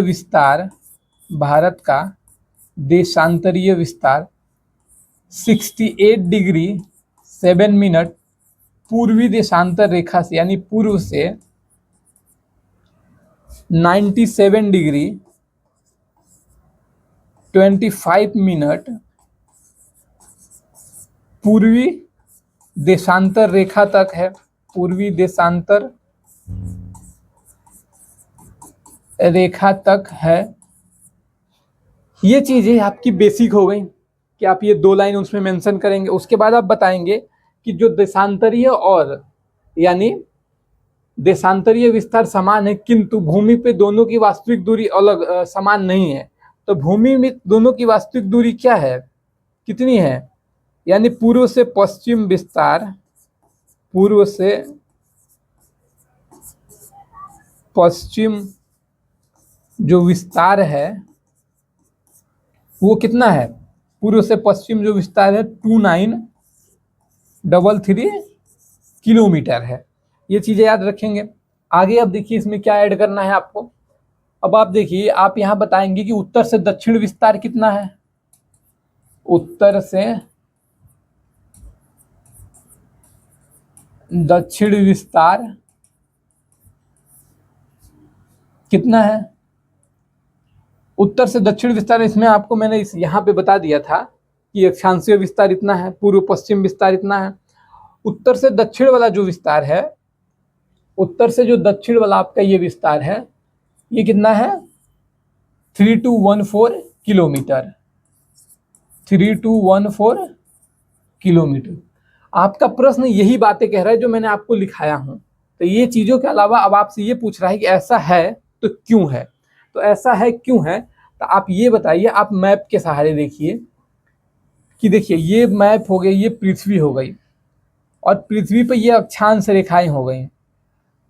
विस्तार 68 डिग्री 7 मिनट पूर्वी देशांतर रेखा से यानी पूर्व से 97 डिग्री 25 मिनट पूर्वी देशांतर रेखा तक है, पूर्वी देशांतर रेखा तक है। ये चीजें आपकी बेसिक हो गई कि आप ये 2 लाइन उसमें मेंशन करेंगे। उसके बाद आप बताएंगे कि जो देशांतरीय और यानी देशांतरीय विस्तार समान है, किंतु भूमि पे दोनों की वास्तविक दूरी अलग समान नहीं है। तो भूमि में दोनों की वास्तविक दूरी क्या है, कितनी है, यानी पूर्व से पश्चिम विस्तार, पूर्व से पश्चिम जो विस्तार है वो कितना है, पूर्व से पश्चिम जो विस्तार है 2933 किलोमीटर है। ये चीजें याद रखेंगे। आगे अब देखिए इसमें क्या ऐड करना है आपको। अब आप देखिए, आप यहां बताएंगे कि उत्तर से दक्षिण विस्तार कितना है। उत्तर से दक्षिण विस्तार कितना है। उत्तर से दक्षिण विस्तार, इसमें आपको मैंने इस यहाँ पे बता दिया था कि अक्षांशीय विस्तार इतना है, पूर्व पश्चिम विस्तार इतना है। उत्तर से दक्षिण वाला जो विस्तार है, उत्तर से जो दक्षिण वाला आपका ये विस्तार है, ये कितना है 3214 किलोमीटर, 3214 किलोमीटर। आपका प्रश्न यही बातें कह रहा है जो मैंने आपको लिखाया हूं। तो ये चीजों के अलावा अब आपसे ये पूछ रहा है कि ऐसा है तो क्यों है। तो ऐसा है क्यों है, तो आप ये बताइए। आप मैप के सहारे देखिए कि देखिए ये मैप हो गई, ये पृथ्वी हो गई, और पृथ्वी पर ये अक्षांश रेखाएं हो गई।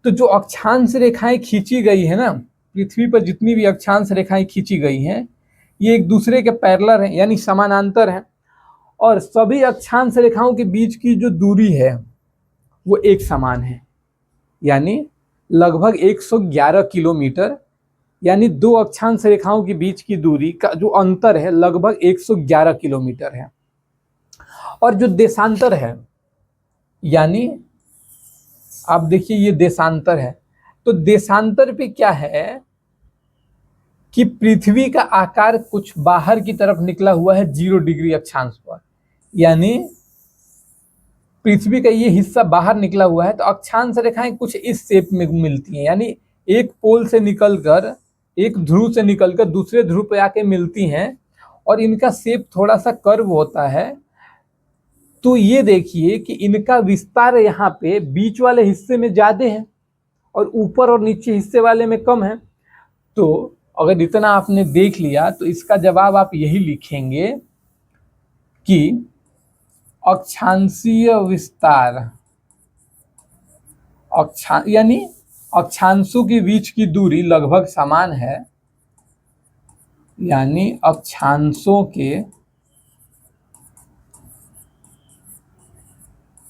तो जो अक्षांश रेखाएं खींची गई है ना, पृथ्वी पर जितनी भी अक्षांश रेखाएं खींची गई हैं, ये एक दूसरे के पैरेलल हैं, यानी समानांतर हैं। और सभी अक्षांश रेखाओं के बीच की जो दूरी है वो एक समान है, यानी लगभग 111 किलोमीटर। यानी दो अक्षांश रेखाओं के बीच की दूरी का जो अंतर है लगभग 111 किलोमीटर है। और जो देशांतर है, यानी आप देखिए ये देशांतर है, तो देशांतर पे क्या है कि पृथ्वी का आकार कुछ बाहर की तरफ निकला हुआ है 0 डिग्री अक्षांश पर, यानी पृथ्वी का ये हिस्सा बाहर निकला हुआ है। तो अक्षांश रेखाएं कुछ इस शेप में मिलती हैं, यानी एक पोल से निकलकर, एक ध्रुव से निकलकर दूसरे ध्रुव पे आके मिलती हैं, और इनका शेप थोड़ा सा कर्व होता है। तो ये देखिए कि इनका विस्तार यहाँ पे बीच वाले हिस्से में ज्यादा है और ऊपर और नीचे हिस्से वाले में कम है। तो अगर इतना आपने देख लिया तो इसका जवाब आप यही लिखेंगे कि अक्षांशीय विस्तार, यानी अक्षांशों के बीच की दूरी लगभग समान है, यानी अक्षांशों के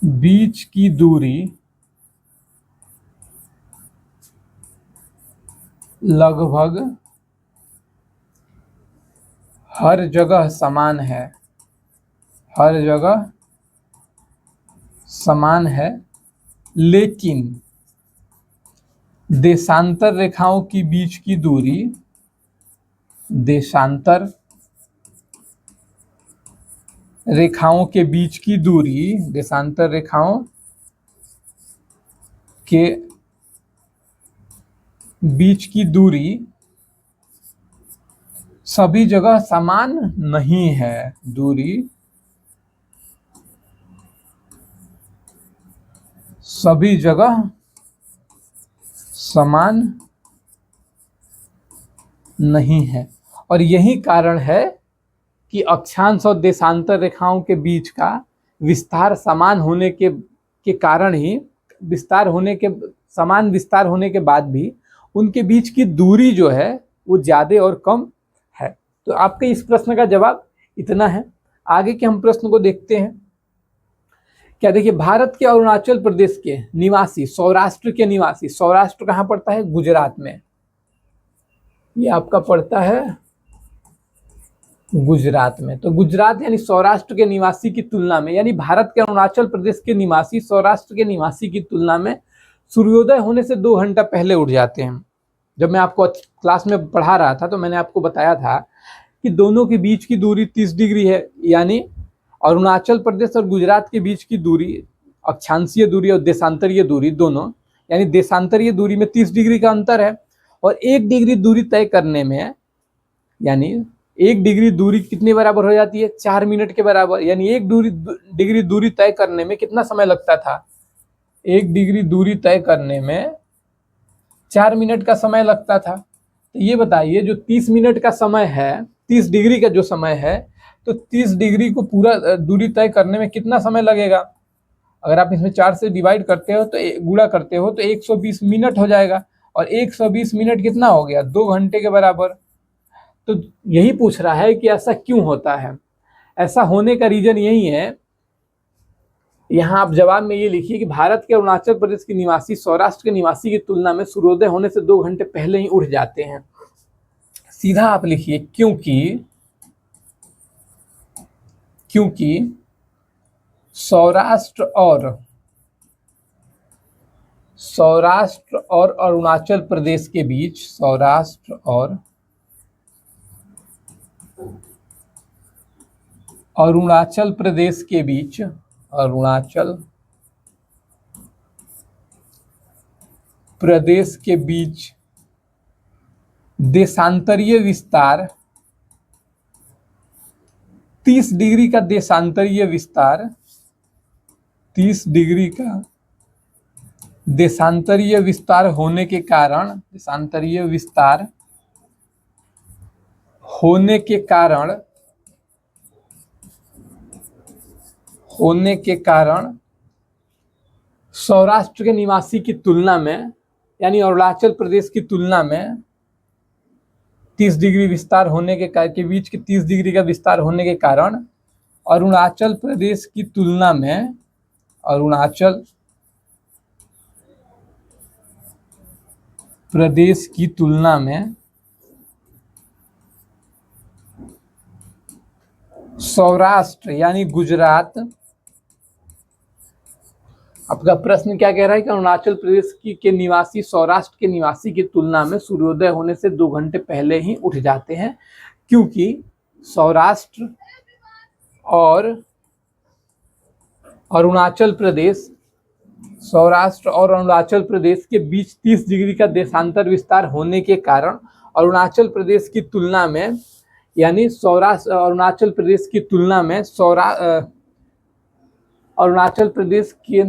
बीच की दूरी लगभग हर जगह समान है, हर जगह समान है। लेकिन देशांतर रेखाओं के बीच की दूरी, देशांतर रेखाओं के बीच की दूरी, देशांतर रेखाओं के बीच की दूरी सभी जगह समान नहीं है। दूरी सभी जगह समान नहीं है, और यही कारण है कि अक्षांश और देशांतर रेखाओं के बीच का विस्तार समान होने के कारण ही, समान विस्तार होने के बाद भी उनके बीच की दूरी जो है वो ज्यादा और कम है। तो आपके इस प्रश्न का जवाब इतना है। आगे के हम प्रश्न को देखते हैं। क्या देखिए, भारत के अरुणाचल प्रदेश के निवासी, सौराष्ट्र के निवासी, सौराष्ट्र कहाँ पड़ता है, गुजरात में, ये आपका पड़ता है गुजरात में। तो गुजरात यानी सौराष्ट्र के निवासी की तुलना में, यानी भारत के अरुणाचल प्रदेश के निवासी सौराष्ट्र के निवासी की तुलना में सूर्योदय होने से 2 घंटा पहले उठ जाते हैं। जब मैं आपको क्लास में पढ़ा रहा था तो मैंने आपको बताया था कि दोनों के बीच की दूरी 30 डिग्री है, यानी अरुणाचल प्रदेश और गुजरात के बीच की दूरी, अक्षांशीय दूरी और देशांतरीय दूरी दोनों, यानी देशांतरीय दूरी में 30 डिग्री का अंतर है। और 1 डिग्री दूरी तय करने में, यानी 1 डिग्री दूरी कितने बराबर हो जाती है, 4 मिनट के बराबर। यानी 1 डिग्री दूरी तय करने में कितना समय लगता था, 1 डिग्री दूरी तय करने में 4 मिनट का समय लगता था। तो ये बताइए जो 30 मिनट का समय है, 30 डिग्री का जो समय है, तो 30 डिग्री को पूरा दूरी तय करने में कितना समय लगेगा। अगर आप इसमें 4 से डिवाइड करते हो तो गुणा करते हो तो 120 मिनट हो जाएगा, और 120 मिनट कितना हो गया, 2 घंटे के बराबर। तो यही पूछ रहा है कि ऐसा क्यों होता है। ऐसा होने का रीजन यही है, यहाँ आप जवाब में ये लिखिए कि भारत के अरुणाचल प्रदेश के निवासी सौराष्ट्र के निवासी की तुलना में सूर्योदय होने से 2 घंटे पहले ही उठ जाते हैं। सीधा आप लिखिए क्योंकि सौराष्ट्र और अरुणाचल प्रदेश के बीच, सौराष्ट्र और अरुणाचल प्रदेश के बीच, अरुणाचल प्रदेश के बीच देशांतरीय विस्तार 30 डिग्री का देशांतरीय विस्तार, 30 डिग्री का देशांतरीय विस्तार होने के कारण, देशांतरीय विस्तार होने के कारण सौराष्ट्र के निवासी की तुलना में, यानी अरुणाचल प्रदेश की तुलना में 30 डिग्री विस्तार होने के बीच के 30 डिग्री का विस्तार होने के कारण अरुणाचल प्रदेश की तुलना में, अरुणाचल प्रदेश की तुलना में सौराष्ट्र यानी गुजरात, आपका प्रश्न क्या कह रहा है कि अरुणाचल प्रदेश के निवासी सौराष्ट्र के निवासी की तुलना में सूर्योदय होने से 2 घंटे पहले ही उठ जाते हैं, क्योंकि सौराष्ट्र और अरुणाचल प्रदेश के बीच 30 डिग्री का देशांतर विस्तार होने के कारण अरुणाचल प्रदेश की तुलना में, यानी अरुणाचल प्रदेश की तुलना में अरुणाचल प्रदेश के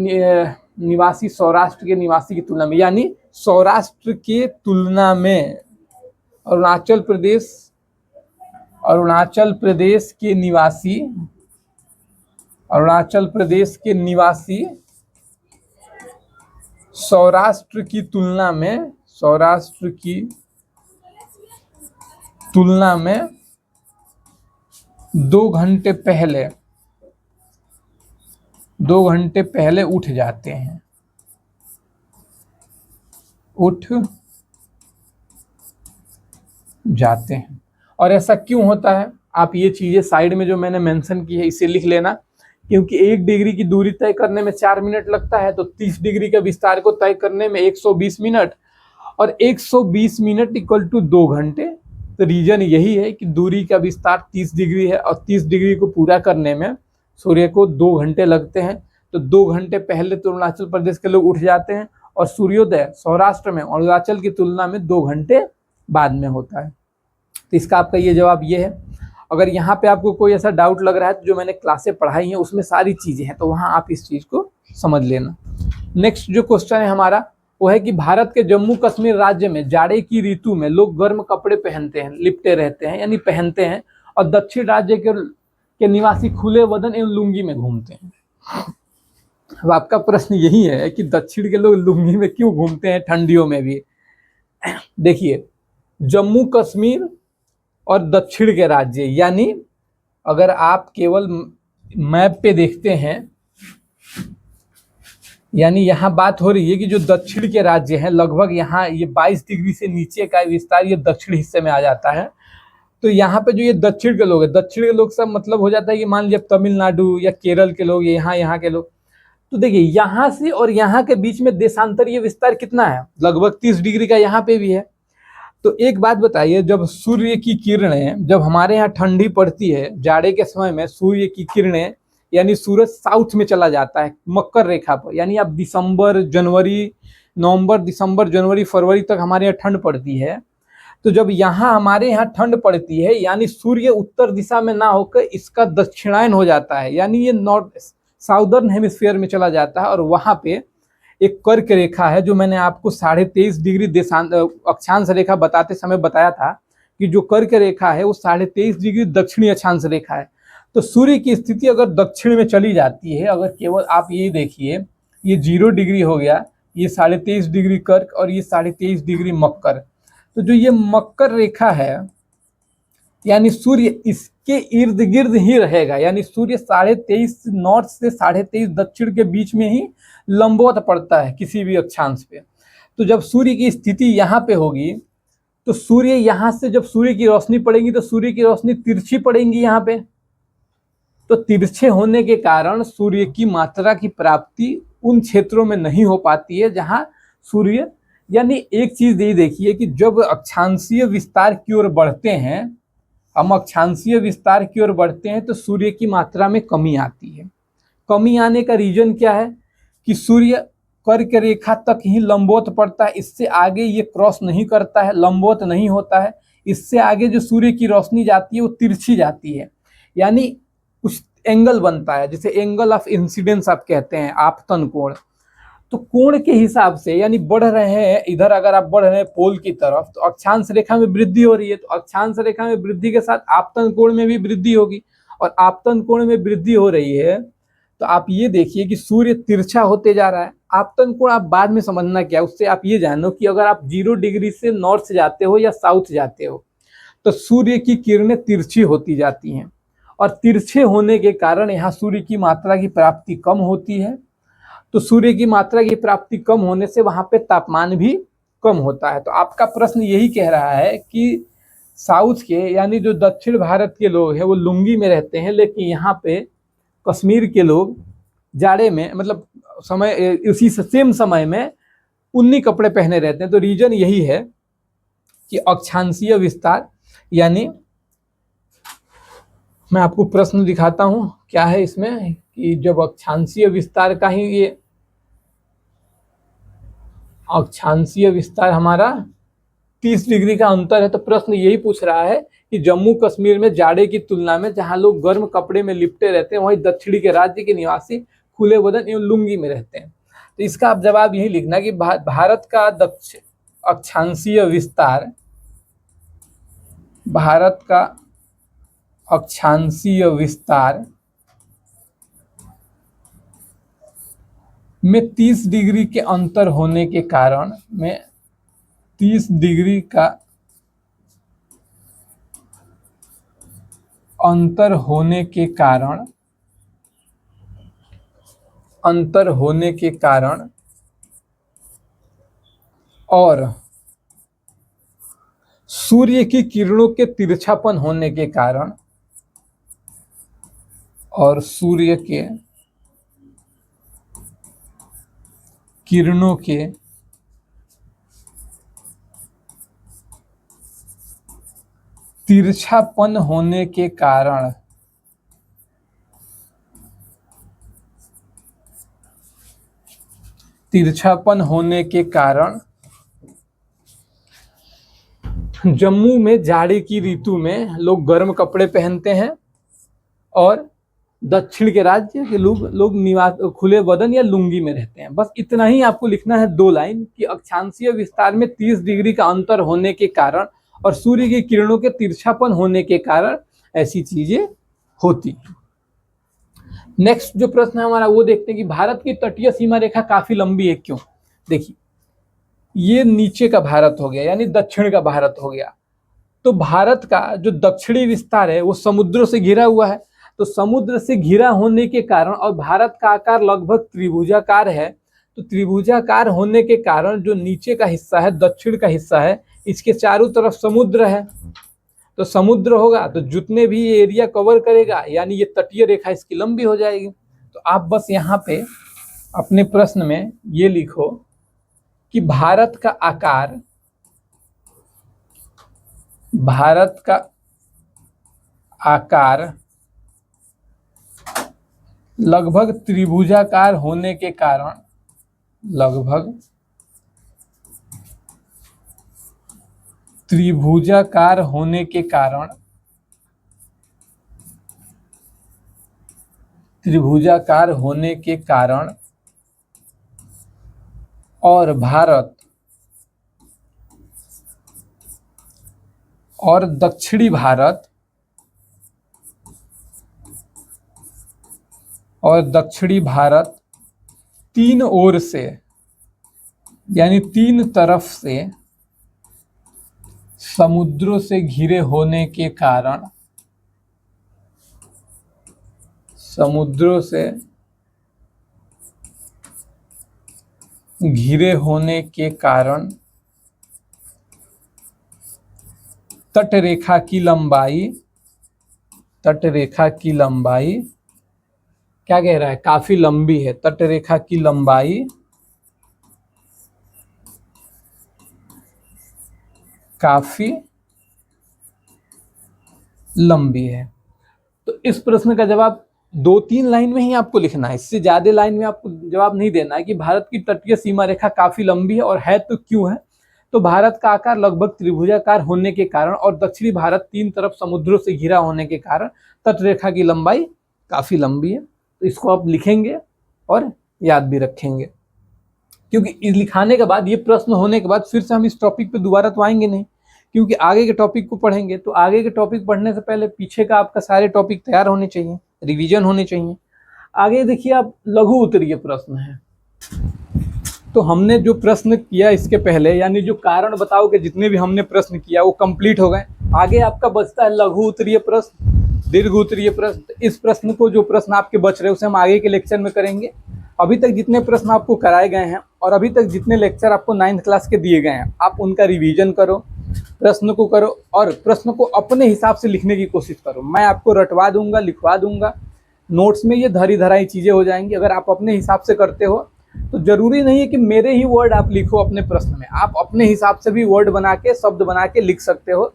निवासी सौराष्ट्र के निवासी की तुलना में, यानी सौराष्ट्र के तुलना में अरुणाचल प्रदेश के निवासी सौराष्ट्र की तुलना में 2 घंटे पहले उठ जाते हैं, और ऐसा क्यों होता है, आप ये चीजें साइड में जो मैंने मेंशन की है इसे लिख लेना। क्योंकि 1 डिग्री की दूरी तय करने में 4 मिनट लगता है, तो 30 डिग्री का विस्तार को तय करने में 120 मिनट, और 120 मिनट इक्वल टू 2 घंटे। तो रीजन यही है कि दूरी का विस्तार 30 डिग्री है, और 30 डिग्री को पूरा करने में सूर्य को 2 घंटे लगते हैं। तो 2 घंटे पहले तो अरुणाचल प्रदेश के लोग उठ जाते हैं, और सूर्योदय सौराष्ट्र में अरुणाचल की तुलना में 2 घंटे बाद में होता है। तो इसका आपका ये जवाब ये है। अगर यहाँ पे आपको कोई ऐसा डाउट लग रहा है तो जो मैंने क्लासें पढ़ाई हैं उसमें सारी चीज़ें हैं, तो वहाँ आप इस चीज़ को समझ लेना। नेक्स्ट जो क्वेश्चन है हमारा वो है कि भारत के जम्मू कश्मीर राज्य में जाड़े की ऋतु में लोग गर्म कपड़े पहनते हैं, लिपटे रहते हैं यानी पहनते हैं, और दक्षिण राज्य के निवासी खुले बदन एवं लुंगी में घूमते हैं। अब आपका प्रश्न यही है कि दक्षिण के लोग लुंगी में क्यों घूमते हैं ठंडियों में भी। देखिए, जम्मू कश्मीर और दक्षिण के राज्य, यानी अगर आप केवल मैप पे देखते हैं, यानी यहाँ बात हो रही है कि जो दक्षिण के राज्य हैं, लगभग यहाँ ये 22 डिग्री से नीचे का विस्तार ये दक्षिण हिस्से में आ जाता है। तो यहाँ पे जो ये दक्षिण के लोग हैं, दक्षिण के लोग सब मतलब हो जाता है कि मान लीजिए तमिलनाडु या केरल के लोग, यहाँ के लोग, तो देखिए यहाँ से और यहाँ के बीच में देशांतरीय विस्तार कितना है, लगभग 30 डिग्री का यहाँ पे भी है। तो एक बात बताइए, जब सूर्य की किरणें, जब हमारे यहाँ ठंडी पड़ती है जाड़े के समय में, सूर्य की किरणें यानी सूरज साउथ में चला जाता है मकर रेखा पर, यानी अब नवंबर दिसंबर जनवरी फरवरी तक हमारे यहाँ ठंड पड़ती है। तो जब यहाँ हमारे यहाँ ठंड पड़ती है, यानी सूर्य उत्तर दिशा में ना होकर इसका दक्षिणायन हो जाता है, यानी ये नॉर्थ साउदर्न हेमिस्फीयर में चला जाता है, और वहां पे एक कर्क रेखा है जो मैंने आपको 23.5 डिग्री देशांत अक्षांश रेखा बताते समय बताया था कि जो कर्क रेखा है वो 23.5 डिग्री दक्षिणी अक्षांश रेखा है। तो सूर्य की स्थिति अगर दक्षिण में चली जाती है, अगर केवल आप ये देखिए, ये 0 डिग्री हो गया, ये 23.5 डिग्री कर्क और ये 23.5 डिग्री मकर, तो जो ये मकर रेखा है यानी सूर्य इसके इर्द गिर्द ही रहेगा, यानी सूर्य 23.5 नॉर्थ से 23.5 दक्षिण के बीच में ही लंबवत पड़ता है किसी भी अक्षांश पे। तो जब सूर्य की स्थिति यहाँ पे होगी तो सूर्य यहाँ से जब सूर्य की रोशनी पड़ेगी तो सूर्य की रोशनी तिरछी पड़ेगी यहाँ पे, तो तिरछे होने के कारण सूर्य की मात्रा की प्राप्ति उन क्षेत्रों में नहीं हो पाती है जहां सूर्य, यानी एक चीज ये देखिए कि जब अक्षांशीय विस्तार की ओर बढ़ते हैं, हम अक्षांशीय विस्तार की ओर बढ़ते हैं तो सूर्य की मात्रा में कमी आती है। कमी आने का रीजन क्या है कि सूर्य कर्क रेखा तक ही लंबवत पड़ता है, इससे आगे ये क्रॉस नहीं करता है, लंबवत नहीं होता है। इससे आगे जो सूर्य की रोशनी जाती है वो तिरछी जाती है, यानी कुछ एंगल बनता है, जिसे एंगल ऑफ इंसिडेंस आप कहते हैं, आपतन कोण। तो कोण के हिसाब से, यानी बढ़ रहे हैं इधर, अगर आप बढ़ रहे हैं पोल की तरफ तो अक्षांश रेखा में वृद्धि हो रही है, तो अक्षांश रेखा में वृद्धि के साथ आपतन कोण में भी वृद्धि होगी, और आपतन कोण में वृद्धि हो रही है तो आप ये देखिए कि सूर्य तिरछा होते जा रहा है। आपतन कोण आप बाद में समझना क्या, उससे आप ये जानो कि अगर आप 0 डिग्री से नॉर्थ जाते हो या साउथ जाते हो तो सूर्य की किरणें तिरछी होती जाती हैं, और तिरछे होने के कारण यहाँ सूर्य की मात्रा की प्राप्ति कम होती है। तो सूर्य की मात्रा की प्राप्ति कम होने से वहां पे तापमान भी कम होता है। तो आपका प्रश्न यही कह रहा है कि साउथ के, यानी जो दक्षिण भारत के लोग हैं वो लुंगी में रहते हैं, लेकिन यहाँ पे कश्मीर के लोग जाड़े में, मतलब समय उसी सेम समय में ऊनी कपड़े पहने रहते हैं। तो रीजन यही है कि अक्षांशीय विस्तार, यानी मैं आपको प्रश्न दिखाता हूं क्या है इसमें, कि जब अक्षांशीय विस्तार का ही ये अक्षांशीय विस्तार हमारा 30 डिग्री का अंतर है, तो प्रश्न यही पूछ रहा है कि जम्मू कश्मीर में जाड़े की तुलना में जहां लोग गर्म कपड़े में लिपटे रहते हैं, वहीं दक्षिणी के राज्य के निवासी खुले बदन एवं लुंगी में रहते हैं। तो इसका आप जवाब यही लिखना कि भारत का अक्षांशीय विस्तार, भारत का अक्षांशीय विस्तार में 30 डिग्री के अंतर होने के कारण, में 30 डिग्री का अंतर होने के कारण और सूर्य की किरणों के तिरछापन होने के कारण, और सूर्य के किरणों के तिरछापन होने के कारण जम्मू में जाड़े की ऋतु में लोग गर्म कपड़े पहनते हैं, और दक्षिण के राज्य के लोग निवास खुले बदन या लुंगी में रहते हैं। बस इतना ही आपको लिखना है, 2 लाइन, कि अक्षांशीय विस्तार में 30 डिग्री का अंतर होने के कारण और सूर्य की किरणों के तिरछापन होने के कारण ऐसी चीजें होती हैं। नेक्स्ट जो प्रश्न है हमारा वो देखते हैं कि भारत की तटीय सीमा रेखा काफी लंबी है, क्यों? देखिए, ये नीचे का भारत हो गया, यानी दक्षिण का भारत हो गया। तो भारत का जो दक्षिणी विस्तार है वो समुद्रों से घिरा हुआ है, तो समुद्र से घिरा होने के कारण, और भारत का आकार लगभग त्रिभुजाकार है, तो त्रिभुजाकार होने के कारण जो नीचे का हिस्सा है, दक्षिण का हिस्सा है, इसके चारों तरफ समुद्र है। तो समुद्र होगा तो जितने भी ये एरिया कवर करेगा, यानी ये तटीय रेखा इसकी लंबी हो जाएगी। तो आप बस यहाँ पे अपने प्रश्न में ये लिखो कि भारत का आकार लगभग त्रिभुजाकार होने के कारण, लगभग त्रिभुजाकार होने के कारण, त्रिभुजाकार होने के कारण और भारत और दक्षिणी भारत और दक्षिणी भारत तीन ओर से यानी तीन तरफ से समुद्रों से घिरे होने के कारण, समुद्रों से घिरे होने के कारण तटरेखा की लंबाई, तटरेखा की लंबाई क्या कह रहा है, काफी लंबी है। तटरेखा की लंबाई काफी लंबी है। तो इस प्रश्न का जवाब 2-3 लाइन में ही आपको लिखना है, इससे ज्यादा लाइन में आपको जवाब नहीं देना है कि भारत की तटीय सीमा रेखा काफी लंबी है, और है तो क्यों है। तो भारत का आकार लगभग त्रिभुजाकार होने के कारण और दक्षिणी भारत तीन तरफ समुद्रों से घिरा होने के कारण तटरेखा की लंबाई काफी लंबी है। तो इसको आप लिखेंगे और याद भी रखेंगे, क्योंकि इस लिखाने के बाद, ये प्रश्न होने के बाद फिर से हम इस टॉपिक पे दोबारा तो आएंगे नहीं, क्योंकि आगे के टॉपिक को पढ़ेंगे। तो आगे के टॉपिक पढ़ने से पहले पीछे का आपका सारे टॉपिक तैयार होने चाहिए, रिवीजन होने चाहिए। आगे देखिए, आप लघु उत्तरीय प्रश्न है। तो हमने जो प्रश्न किया इसके पहले, यानी जो कारण बताओ के जितने भी हमने प्रश्न किया वो कंप्लीट हो गए। आगे आपका बचता है लघु उत्तरीय प्रश्न, दीर्घ उत्तरीय प्रश्न। इस प्रश्न को, जो प्रश्न आपके बच रहे हैं उसे हम आगे के लेक्चर में करेंगे। अभी तक जितने प्रश्न आपको कराए गए हैं और अभी तक जितने लेक्चर आपको 9th क्लास के दिए गए हैं, आप उनका रिवीजन करो, प्रश्न को करो और प्रश्न को अपने हिसाब से लिखने की कोशिश करो। मैं आपको रटवा दूंगा, लिखवा दूंगा, नोट्स में ये धरी धराई चीज़ें हो जाएंगी। अगर आप अपने हिसाब से करते हो तो जरूरी नहीं है कि मेरे ही वर्ड आप लिखो अपने प्रश्न में, आप अपने हिसाब से भी वर्ड बना के, शब्द बना के लिख सकते हो।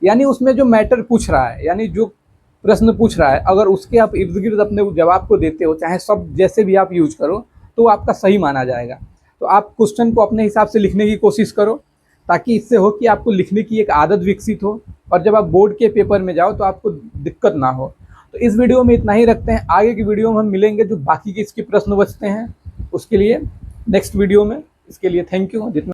यानी उसमें जो मैटर पूछ रहा है, यानी जो प्रश्न पूछ रहा है, अगर उसके आप इर्द गिर्द अपने जवाब को देते हो, चाहे शब्द जैसे भी आप यूज करो, तो आपका सही माना जाएगा। तो आप क्वेश्चन को अपने हिसाब से लिखने की कोशिश करो, ताकि इससे हो कि आपको लिखने की एक आदत विकसित हो, और जब आप बोर्ड के पेपर में जाओ तो आपको दिक्कत ना हो। तो इस वीडियो में इतना ही रखते हैं। आगे की वीडियो में हम मिलेंगे, जो बाकी के इसके प्रश्न बचते हैं उसके लिए नेक्स्ट वीडियो में। इसके लिए थैंक यू। जितना